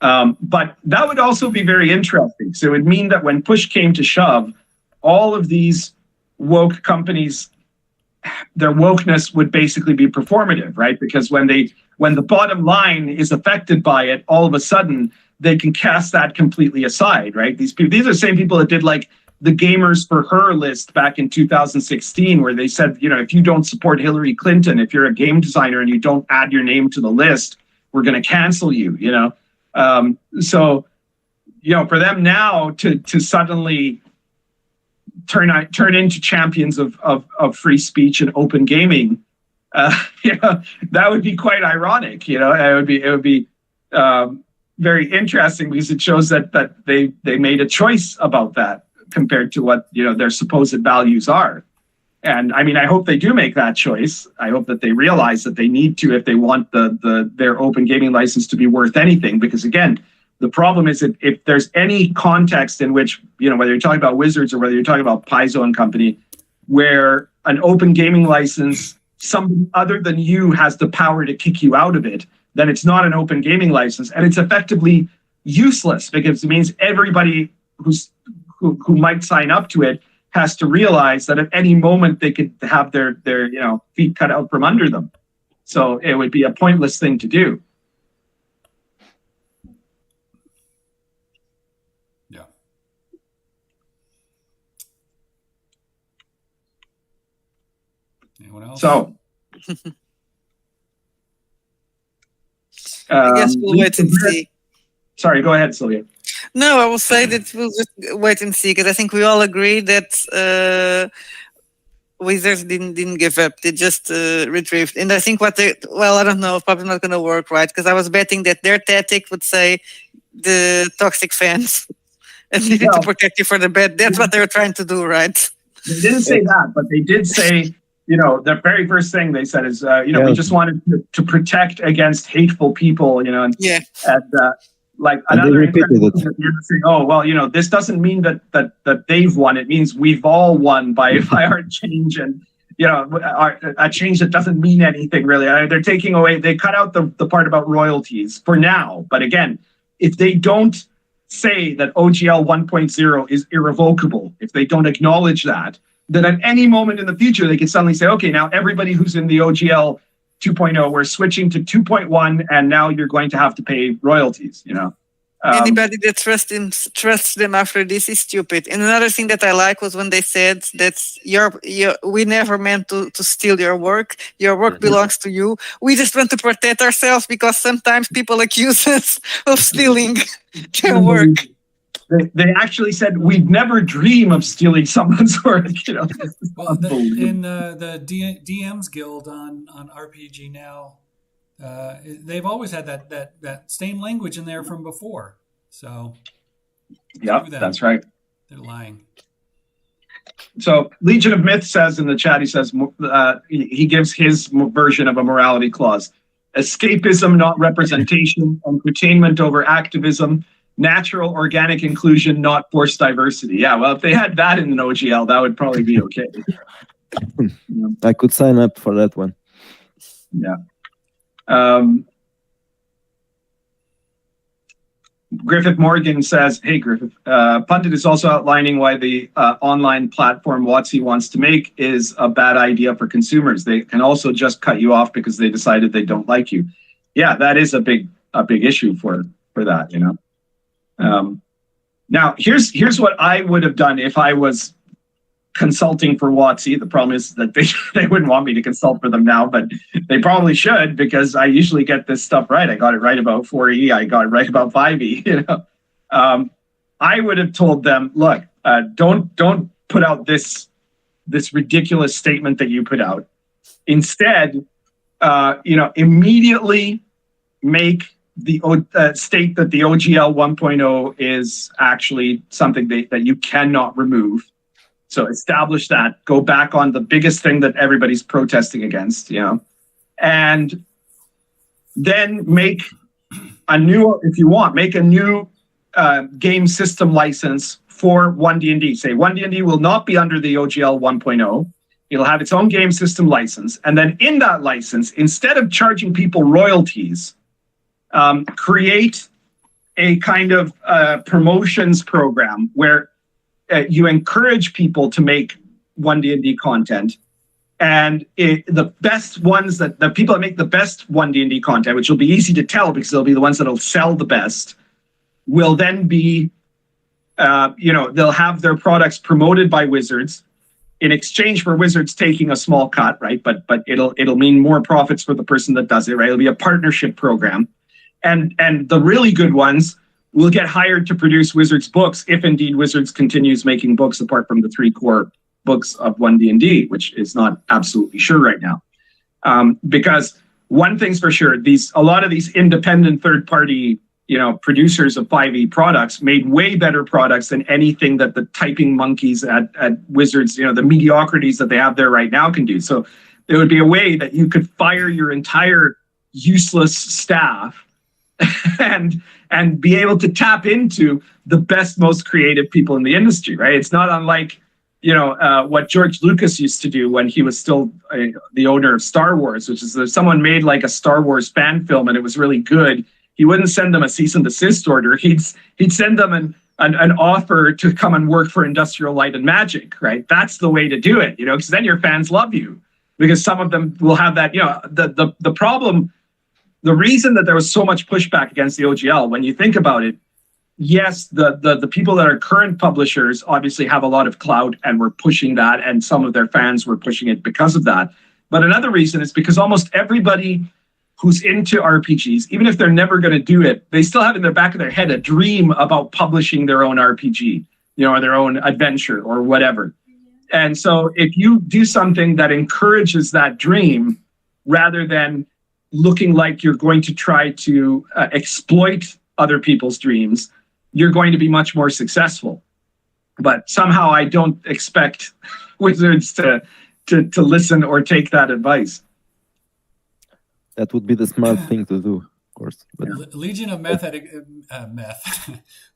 But that would also be very interesting. So it would mean that when push came to shove, all of these woke companies, their wokeness would basically be performative, right? Because when the bottom line is affected by it, all of a sudden they can cast that completely aside, right? These are the same people that did like the Gamers for Her list back in 2016, where they said, if you don't support Hillary Clinton, if you're a game designer and you don't add your name to the list, we're going to cancel you, So, for them now to suddenly turn into champions of free speech and open gaming, that would be quite ironic. It would be very interesting, because it shows that they made a choice about that compared to what their supposed values are. And I mean, I hope they do make that choice. I hope that they realize that they need to, if they want their open gaming license to be worth anything. Because again, the problem is that if there's any context in which, whether you're talking about Wizards or whether you're talking about Paizo and company, where an open gaming license, somebody other than you has the power to kick you out of it, then it's not an open gaming license, and it's effectively useless, because it means everybody who might sign up to it has to realize that at any moment they could have their feet cut out from under them. So it would be a pointless thing to do. Yeah. Anyone else? So I guess we'll wait and see. Sorry, go ahead, Sylvia. No, I will say that we'll just wait and see, because I think we all agree that Wizards didn't give up. They just retrieved. And I think I don't know, probably not going to work, right? Because I was betting that their tactic would say the toxic fans and needed to protect you for the bet. That's what they were trying to do, right? They didn't say that, but they did say, the very first thing they said is, we just wanted to protect against hateful people, and another saying, oh, well, this doesn't mean that they've won. It means we've all won by our change, and a change that doesn't mean anything really. They're taking away. They cut out the part about royalties for now. But again, if they don't say that OGL 1.0 is irrevocable, if they don't acknowledge that, then at any moment in the future they can suddenly say, okay, now everybody who's in the OGL 2.0, we're switching to 2.1, and now you're going to have to pay royalties. Anybody that trusts them after this is stupid. And another thing that I like was when they said that we never meant to steal your work. Your work belongs to you. We just want to protect ourselves because sometimes people accuse us of stealing their work. They actually said we'd never dream of stealing someone's work. Well, in the DMs Guild on RPG Now, they've always had that same language in there from before. So, yeah, that's right. They're lying. So Legion of Myth says in the chat, he says he gives his version of a morality clause: escapism, not representation; entertainment over activism; natural organic inclusion, not forced diversity. Yeah, well, if they had that in an OGL, that would probably be okay. I could sign up for that one. Yeah. Griffith Morgan says, hey, Griffith, Pundit is also outlining why the online platform WotC wants to make is a bad idea for consumers. They can also just cut you off because they decided they don't like you. Yeah, that is a big issue for that, Now, here's what I would have done if I was consulting for WotC. The problem is that they wouldn't want me to consult for them now, but they probably should, because I usually get this stuff right. I got it right about 4E. I got it right about 5E. I would have told them, look, don't put out this ridiculous statement that you put out. Instead, immediately make the state that the OGL 1.0 is actually something that you cannot remove. So establish that, go back on the biggest thing that everybody's protesting against, and then make a new game system license for 1D&D. Say 1D&D will not be under the OGL 1.0. It'll have its own game system license. And then in that license, instead of charging people royalties, create a kind of promotions program where you encourage people to make 1D&D content, and the best ones the people that make the best 1D&D content, which will be easy to tell because they'll be the ones that'll sell the best, will then be, they'll have their products promoted by Wizards in exchange for Wizards taking a small cut, right? But it'll mean more profits for the person that does it, right? It'll be a partnership program, and the really good ones will get hired to produce Wizards books if indeed Wizards continues making books apart from the 3 core books of 1D&D, which is not absolutely sure right now. Because one thing's for sure, a lot of these independent third-party, producers of 5e products made way better products than anything that the typing monkeys at Wizards, the mediocrities that they have there right now can do. So there would be a way that you could fire your entire useless staff and be able to tap into the best, most creative people in the industry, right? It's not unlike, what George Lucas used to do when he was still the owner of Star Wars, which is if someone made like a Star Wars fan film and it was really good, he wouldn't send them a cease and desist order. He'd send them an offer to come and work for Industrial Light and Magic, right? That's the way to do it, because then your fans love you, because some of them will have that, the problem. The reason that there was so much pushback against the OGL, when you think about it, yes, the people that are current publishers obviously have a lot of clout and were pushing that, and some of their fans were pushing it because of that. But another reason is because almost everybody who's into RPGs, even if they're never going to do it, they still have in the back of their head a dream about publishing their own RPG, or their own adventure or whatever. And so if you do something that encourages that dream rather than looking like you're going to try to exploit other people's dreams, you're going to be much more successful. But somehow I don't expect Wizards to listen or take that advice. That would be the smart thing to do, of course. But Legion of Myth had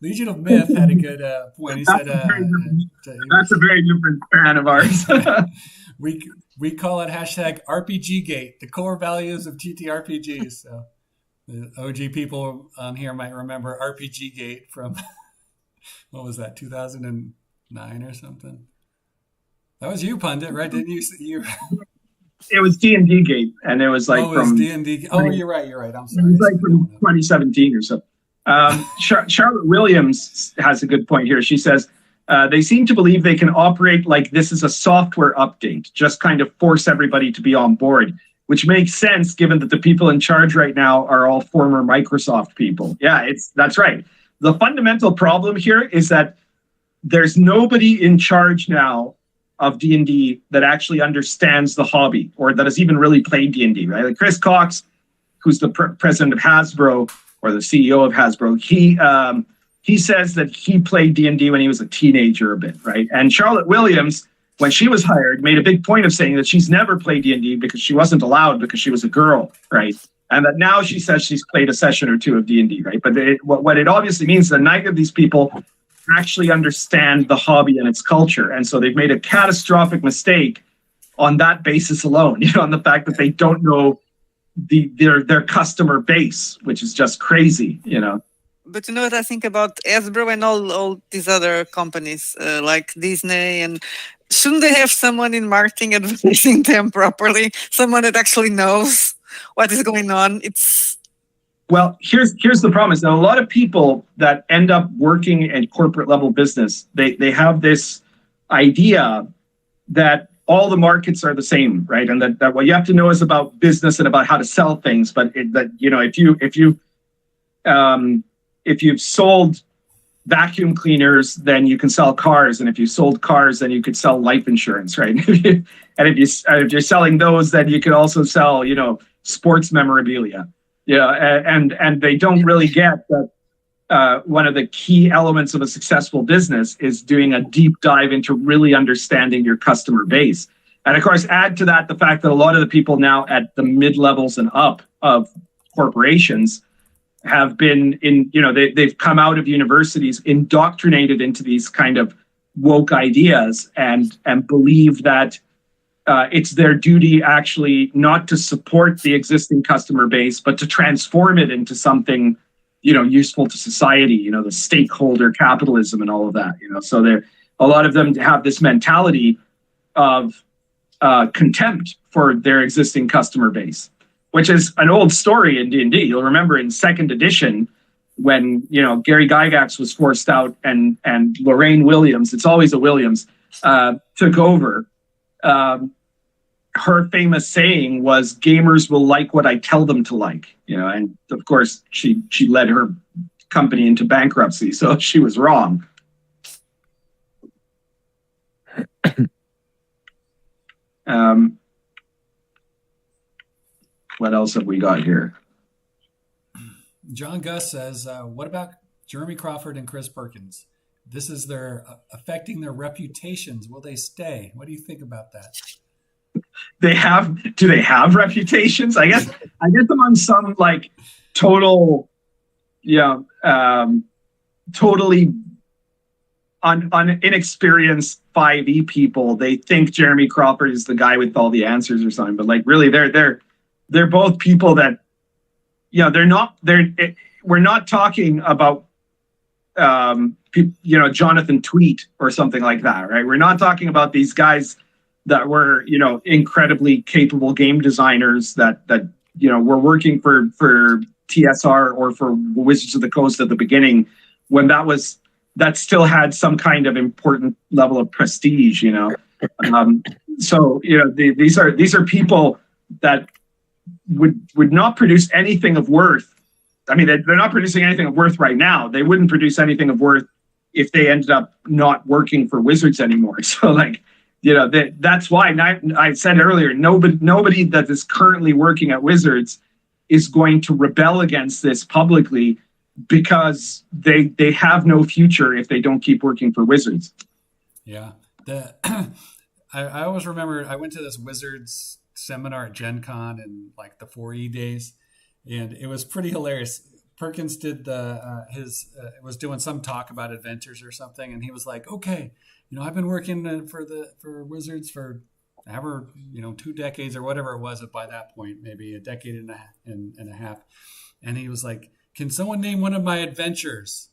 Legion of Myth had a good point. He said, "That's a very different fan of ours." we call it #RPGgate, the core values of TTRPGs. So the OG people on here might remember RPGgate from what was that, 2009 or something? That was you, Pundit, right? Didn't you? It was D&D Gate, and it was like from D&D. Oh, you're right. I'm sorry. It was like from 2017 or so. Charlotte Williams has a good point here. She says, they seem to believe they can operate like this is a software update, just kind of force everybody to be on board, which makes sense given that the people in charge right now are all former Microsoft people. Yeah, that's right. The fundamental problem here is that there's nobody in charge now of D&D that actually understands the hobby or that has even really played D&D, right? Like Chris Cox, who's the president of Hasbro or the CEO of Hasbro, he says that he played D&D when he was a teenager a bit, right? And Charlotte Williams, when she was hired, made a big point of saying that she's never played D&D because she wasn't allowed because she was a girl, right? And that now she says she's played a session or two of D&D, right? But what it obviously means is that neither of these people actually understand the hobby and its culture. And so they've made a catastrophic mistake on that basis alone, on the fact that they don't know their customer base, which is just crazy, But you know what I think about Hasbro and all these other companies like Disney, and shouldn't they have someone in marketing advising them properly? Someone that actually knows what is going on? Well, here's the problem is that a lot of people that end up working at corporate level business, they have this idea that all the markets are the same, right? And that what you have to know is about business and about how to sell things. But if you've sold vacuum cleaners, then you can sell cars, and if you sold cars, then you could sell life insurance, right? And if you're selling those, then you could also sell, sports memorabilia. And they don't really get that one of the key elements of a successful business is doing a deep dive into really understanding your customer base. And of course, add to that the fact that a lot of the people now at the mid-levels and up of corporations have been they've come out of universities indoctrinated into these kind of woke ideas and believe that it's their duty actually not to support the existing customer base, but to transform it into something, useful to society, the stakeholder capitalism and all of that, So a lot of them have this mentality of contempt for their existing customer base, which is an old story in D&D. You'll remember in 2nd edition when, Gary Gygax was forced out and Lorraine Williams, it's always a Williams, took over. Her famous saying was, "Gamers will like what I tell them to like," and of course she led her company into bankruptcy, so she was wrong. What else have we got here? John Gus says, what about Jeremy Crawford and Chris Perkins? This is affecting their reputations. Will they stay? What do you think about that? Do they have reputations? I guess among some like totally inexperienced 5e people, they think Jeremy Crawford is the guy with all the answers or something. But like really, they're both people that we're not talking about Jonathan Tweet or something like that, right? We're not talking about these guys that were, incredibly capable game designers that were working for TSR or for Wizards of the Coast at the beginning when that still had some kind of important level of prestige, So, these are people that would not produce anything of worth. I mean, they're not producing anything of worth right now. They wouldn't produce anything of worth if they ended up not working for Wizards anymore. So like, you know, that's why I said earlier, nobody that is currently working at Wizards is going to rebel against this publicly, because they have no future if they don't keep working for Wizards. Yeah. I always remember I went to this Wizards seminar at Gen Con in like the 4E days, and it was pretty hilarious. Perkins did was doing some talk about adventures or something, and he was like, "Okay, you know, I've been working for Wizards for ever, you know, 2 decades or whatever it was by that point, maybe a decade and a half." And he was like, "Can someone name one of my adventures?"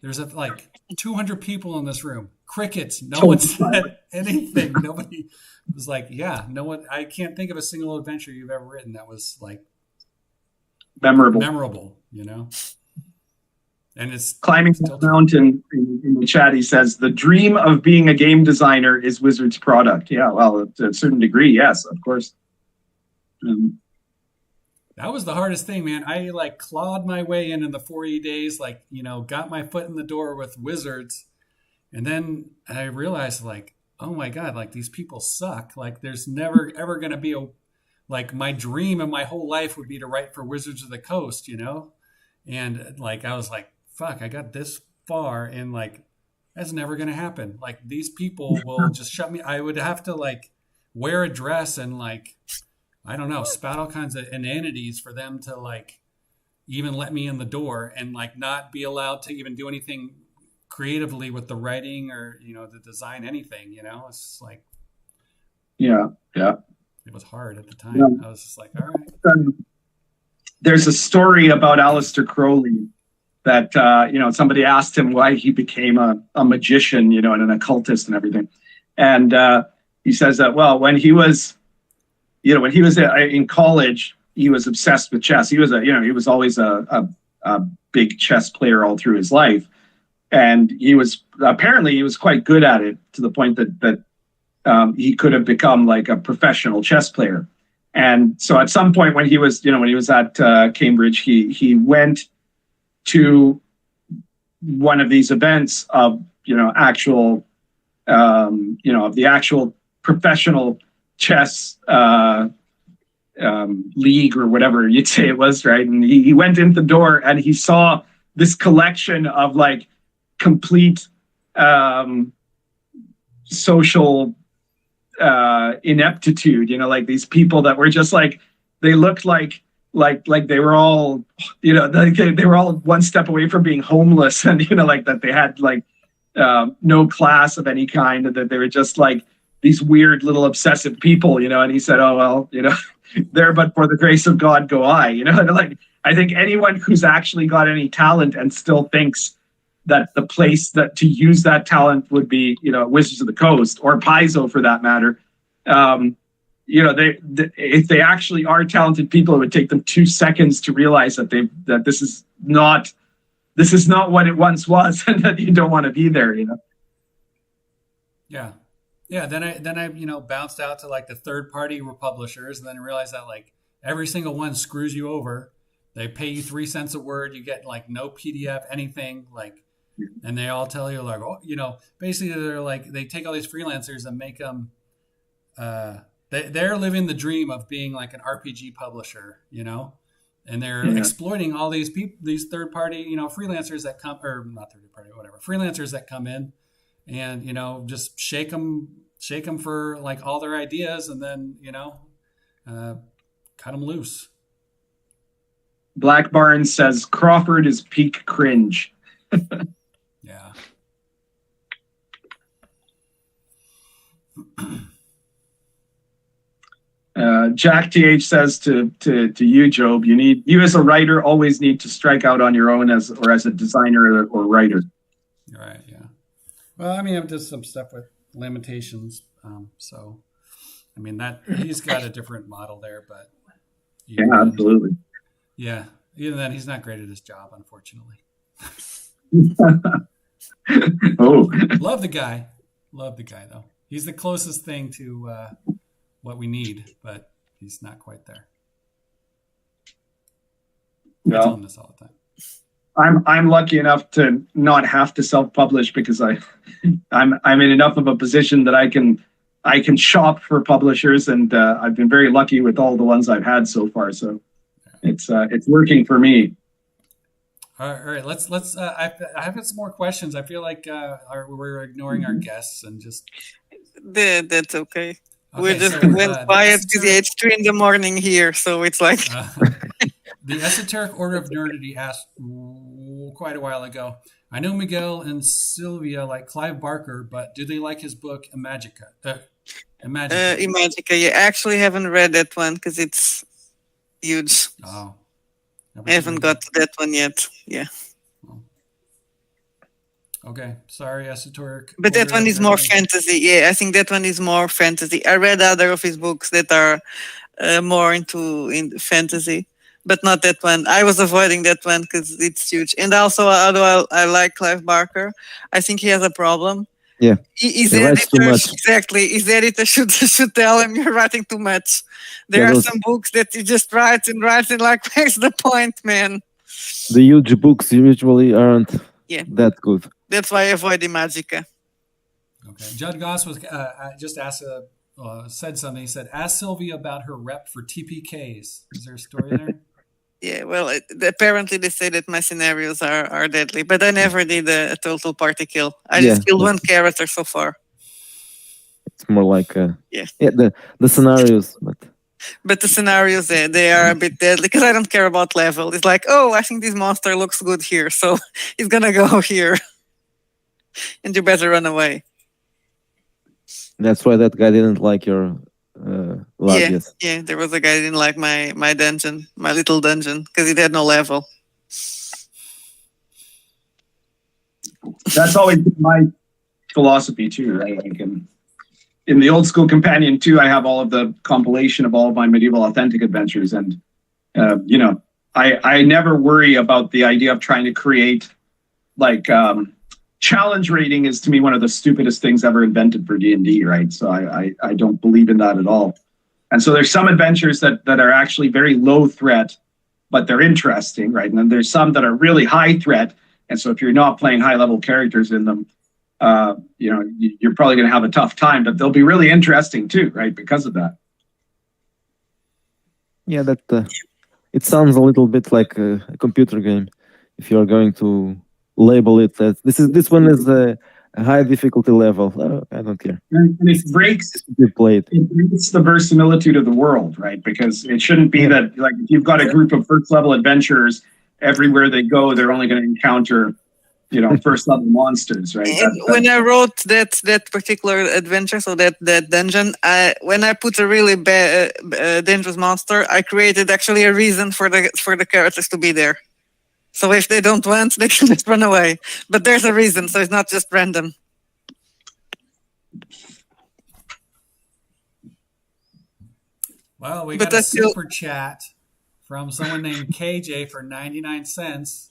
There's like 200 people in this room. Crickets. No one said anything. Nobody was like, "Yeah, no one." I can't think of a single adventure you've ever written that was like memorable, you know. And it's climbing that mountain in the chat. He says the dream of being a game designer is Wizards' product. Yeah, well, to a certain degree, yes, of course. That was the hardest thing, man. I like clawed my way in the 4E days, like, you know, got my foot in the door with Wizards. And then I realized, like, oh my God, like these people suck. Like there's never ever going to be like my dream of my whole life would be to write for Wizards of the Coast, you know? And like, I was like, fuck, I got this far and like, that's never going to happen. Like these people will just shut me. I would have to like wear a dress and like, I don't know, spout all kinds of inanities for them to like even let me in the door and like not be allowed to even do anything creatively with the writing or, you know, the design, anything, you know. It's just like, yeah, it was hard at the time. Yeah. I was just like, all right. There's a story about Aleister Crowley that you know, somebody asked him why he became a magician, you know, and an occultist and everything, and he says that, well, when he was in college, he was obsessed with chess. He was always a big chess player all through his life, and he was quite good at it, to the point that he could have become like a professional chess player. And so at some point when he was at Cambridge, he went to one of these events of, you know, actual of the actual professional chess league or whatever you'd say it was, right? And he went in the door and he saw this collection of like complete social ineptitude, you know, like these people that were just like, they looked like they were all, you know, they were all one step away from being homeless, and, you know, like that they had like no class of any kind, and that they were just like these weird little obsessive people, you know. And he said, oh, well, you know, there but for the grace of God go I, you know. And like, I think anyone who's actually got any talent and still thinks that the place that to use that talent would be, you know, Wizards of the Coast or Paizo for that matter, you know, if they actually are talented people, it would take them 2 seconds to realize that this is not what it once was, and that you don't want to be there, you know. Yeah. Then I you know, bounced out to like the third party publishers, and then I realized that like every single one screws you over. They pay you 3 cents a word. You get like no PDF, anything, like, and they all tell you like, oh, you know, basically they're like, they take all these freelancers and make them, they're living the dream of being like an RPG publisher, you know, and they're exploiting all these people, these third party, you know, freelancers that come, or not third party, whatever, freelancers that come in and, you know, just shake them for like all their ideas, and then, you know, cut them loose. Black Barnes says Crawford is peak cringe. Yeah. Jack TH says to you, Job, you as a writer always need to strike out on your own as a designer or writer. Right. Yeah. Well, I mean, I've done some stuff with Lamentations, so I mean that he's got a different model there, but yeah, absolutely. Yeah, even then, he's not great at his job, unfortunately. Oh, love the guy though. He's the closest thing to what we need, but he's not quite there. I tell Well, him this all the time. I'm lucky enough to not have to self-publish because I'm in enough of a position that I can shop for publishers, and I've been very lucky with all the ones I've had so far. So it's working for me. All right. Let's. I have some more questions. I feel like we're ignoring our guests and just. That's okay. We Okay, just so, went the quiet because esoteric- it's 3 a.m. here, so it's like the Esoteric Order of Nerdity asked quite a while ago. I know Miguel and Sylvia like Clive Barker, but do they like his book Imagica? Imagica. Yeah, I actually haven't read that one because it's huge. Oh, I haven't got to that one yet. Yeah. Okay, sorry, Esoteric. But that Order one of is more Nerdity. fantasy. Yeah, I think that one is more fantasy. I read other of his books that are more in fantasy, but not that one. I was avoiding that one because it's huge. And also, although I like Clive Barker, I think he has a problem. Yeah, His he writes too editor, much. exactly. His editor should tell him you're writing too much. There are some books that he just writes and like, where's the point, man? The huge books usually aren't that good. That's why I avoid Imagica. Okay, Judd Goss was just asked said something. He said, "Ask Sylvia about her rep for TPKs." Is there a story there? Yeah, well, apparently they say that my scenarios are deadly, but I never did a total party kill. I just killed one character so far. It's more like the scenarios, but the scenarios they are a bit deadly because I don't care about level. It's like, oh, I think this monster looks good here, so he's gonna go here, and you better run away. That's why that guy didn't like your lab. Yeah, there was a guy who didn't like my dungeon, my little dungeon, because it had no level. That's always been my philosophy too, right? Like in the old school companion too, I have all of the compilation of all of my medieval authentic adventures, and I never worry about the idea of trying to create like challenge rating is to me one of the stupidest things ever invented for D&D, right? So I don't believe in that at all. And so there's some adventures that are actually very low threat, but they're interesting, right? And then there's some that are really high threat. And so if you're not playing high level characters in them, you're probably going to have a tough time, but they'll be really interesting too, right? Because of that. Yeah, it sounds a little bit like a computer game. If you're going to label it as this one is a high difficulty level, I don't care. And it breaks the verisimilitude of the world, right? Because it shouldn't be that like if you've got a group of first level adventurers, everywhere they go, they're only going to encounter first level monsters, right? When I wrote that particular adventure, so that dungeon, when I put a really bad dangerous monster, I created actually a reason for the characters to be there. So if they don't want, they can just run away. But there's a reason, so it's not just random. Well, we got a super chat from someone named KJ for 99 cents.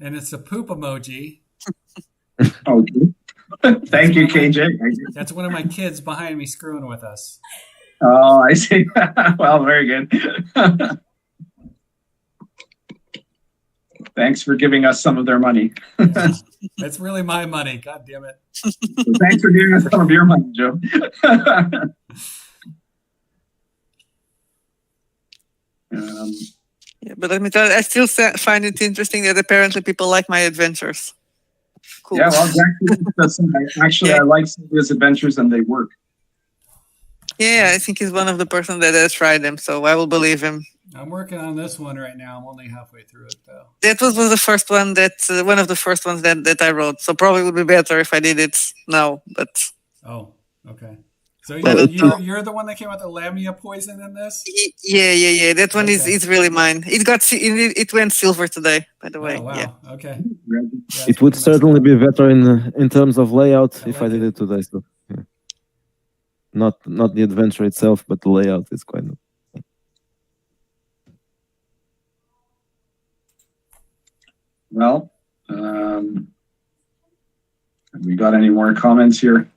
And it's a poop emoji. Okay. Thank you, KJ. That's one of my kids behind me screwing with us. Oh, I see. Well, very good. Thanks for giving us some of their money. That's really my money. God damn it. Thanks for giving us some of your money, Joe. But let me tell you, I still find it interesting that apparently people like my adventures. Cool. Yeah, well, I like Sylvia's adventures and they work. Yeah, I think he's one of the person that has tried them, so I will believe him. I'm working on this one right now. I'm only halfway through it, though. That was the first one one of the first ones that I wrote. So probably would be better if I did it now. But okay. So you're the one that came out the Lamia poison in this? Yeah. That one is really mine. It went silver today, by the way. Oh, wow. Yeah. Okay. Yeah, it would certainly be better in terms of layout if I did it today. So not the adventure itself, but the layout is quite. Well, have we got any more comments here?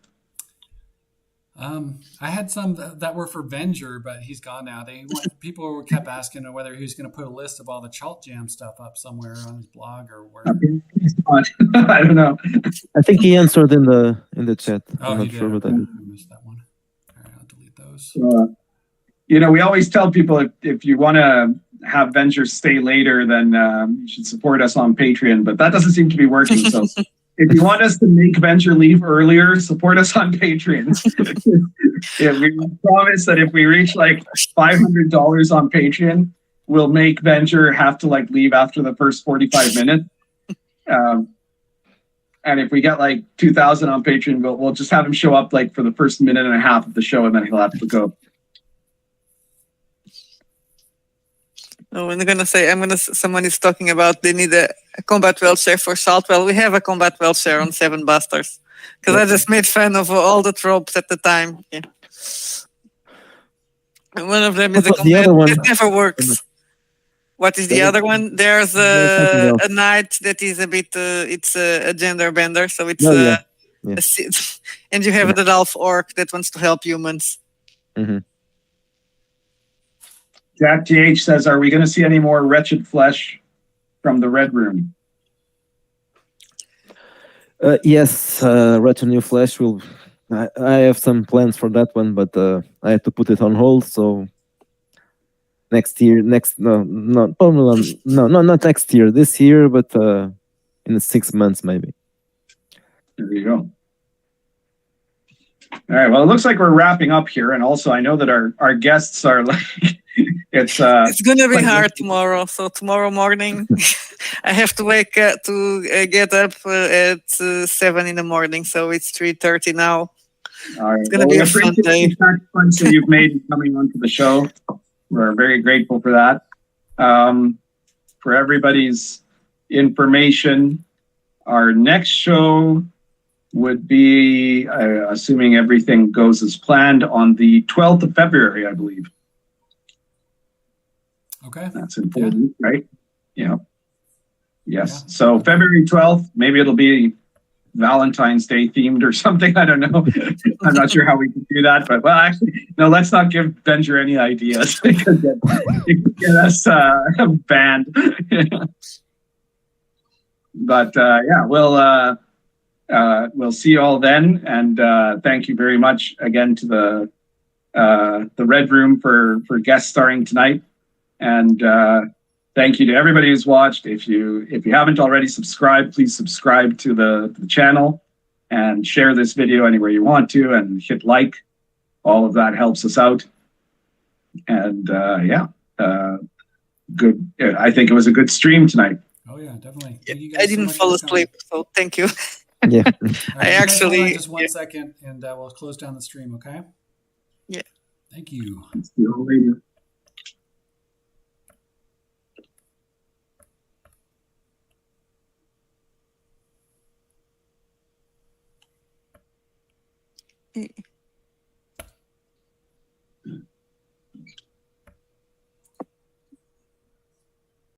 I had some that were for Venger, but he's gone now. People kept asking whether he was going to put a list of all the Chalt Jam stuff up somewhere on his blog or where. I don't know. I think he answered in the chat. Oh, I'm he not did. sure what Okay. I did. I missed that one. All right, I'll delete those. We always tell people if you want to have Venger stay later, then you should support us on Patreon, but that doesn't seem to be working. So if you want us to make Venger leave earlier, support us on Patreon. We promise that if we reach like $500 on Patreon, we'll make Venger have to like leave after the first 45 minutes. And if we get like 2,000 on Patreon, we'll just have him show up like for the first minute and a half of the show, and then he'll have to go. Oh, and I'm gonna say, someone is talking about they need a combat wheelchair for Salt. Well, we have a combat wheelchair on Seven Busters because I just made fun of all the tropes at the time. Yeah. And one of them is a What's the other combat. one? It never works. What is the other one? There's a knight that is a bit. It's a gender bender, so it's and you have the elf orc that wants to help humans. Mm-hmm. Jack GH says, are we going to see any more Wretched Flesh from the Red Room? Yes, Wretched New Flesh will. I have some plans for that one, but I had to put it on hold. So next year, probably not next year. This year, but in 6 months maybe. There you go. All right. Well, it looks like we're wrapping up here, and also I know that our guests are like. It's gonna be hard tomorrow. So tomorrow morning, I have to wake up to get up at 7 in the morning. So it's 3:30 now. All right. It's gonna be a fun day. The sacrifice that you've made coming onto the show. We're very grateful for that. For everybody's information, our next show would be, assuming everything goes as planned, on the 12th of February, I believe. Okay. That's important, right? Yeah. Yes. Yeah. So February 12th, maybe it'll be Valentine's Day themed or something. I don't know. I'm not sure how we can do that, but well, actually, no, let's not give Venger any ideas. It could get us banned. But yeah, we'll see you all then. And thank you very much again to the Red Room for guest starring tonight. And thank you to everybody who's watched. If you haven't already subscribed, please subscribe to the channel and share this video anywhere you want to, and hit like. All of that helps us out. And good. I think it was a good stream tonight. Oh yeah, definitely. I didn't fall asleep, so thank you. Yeah. Right, hold on just 1 second, and we'll close down the stream. Okay. Yeah. Thank you. See you all later. Yeah.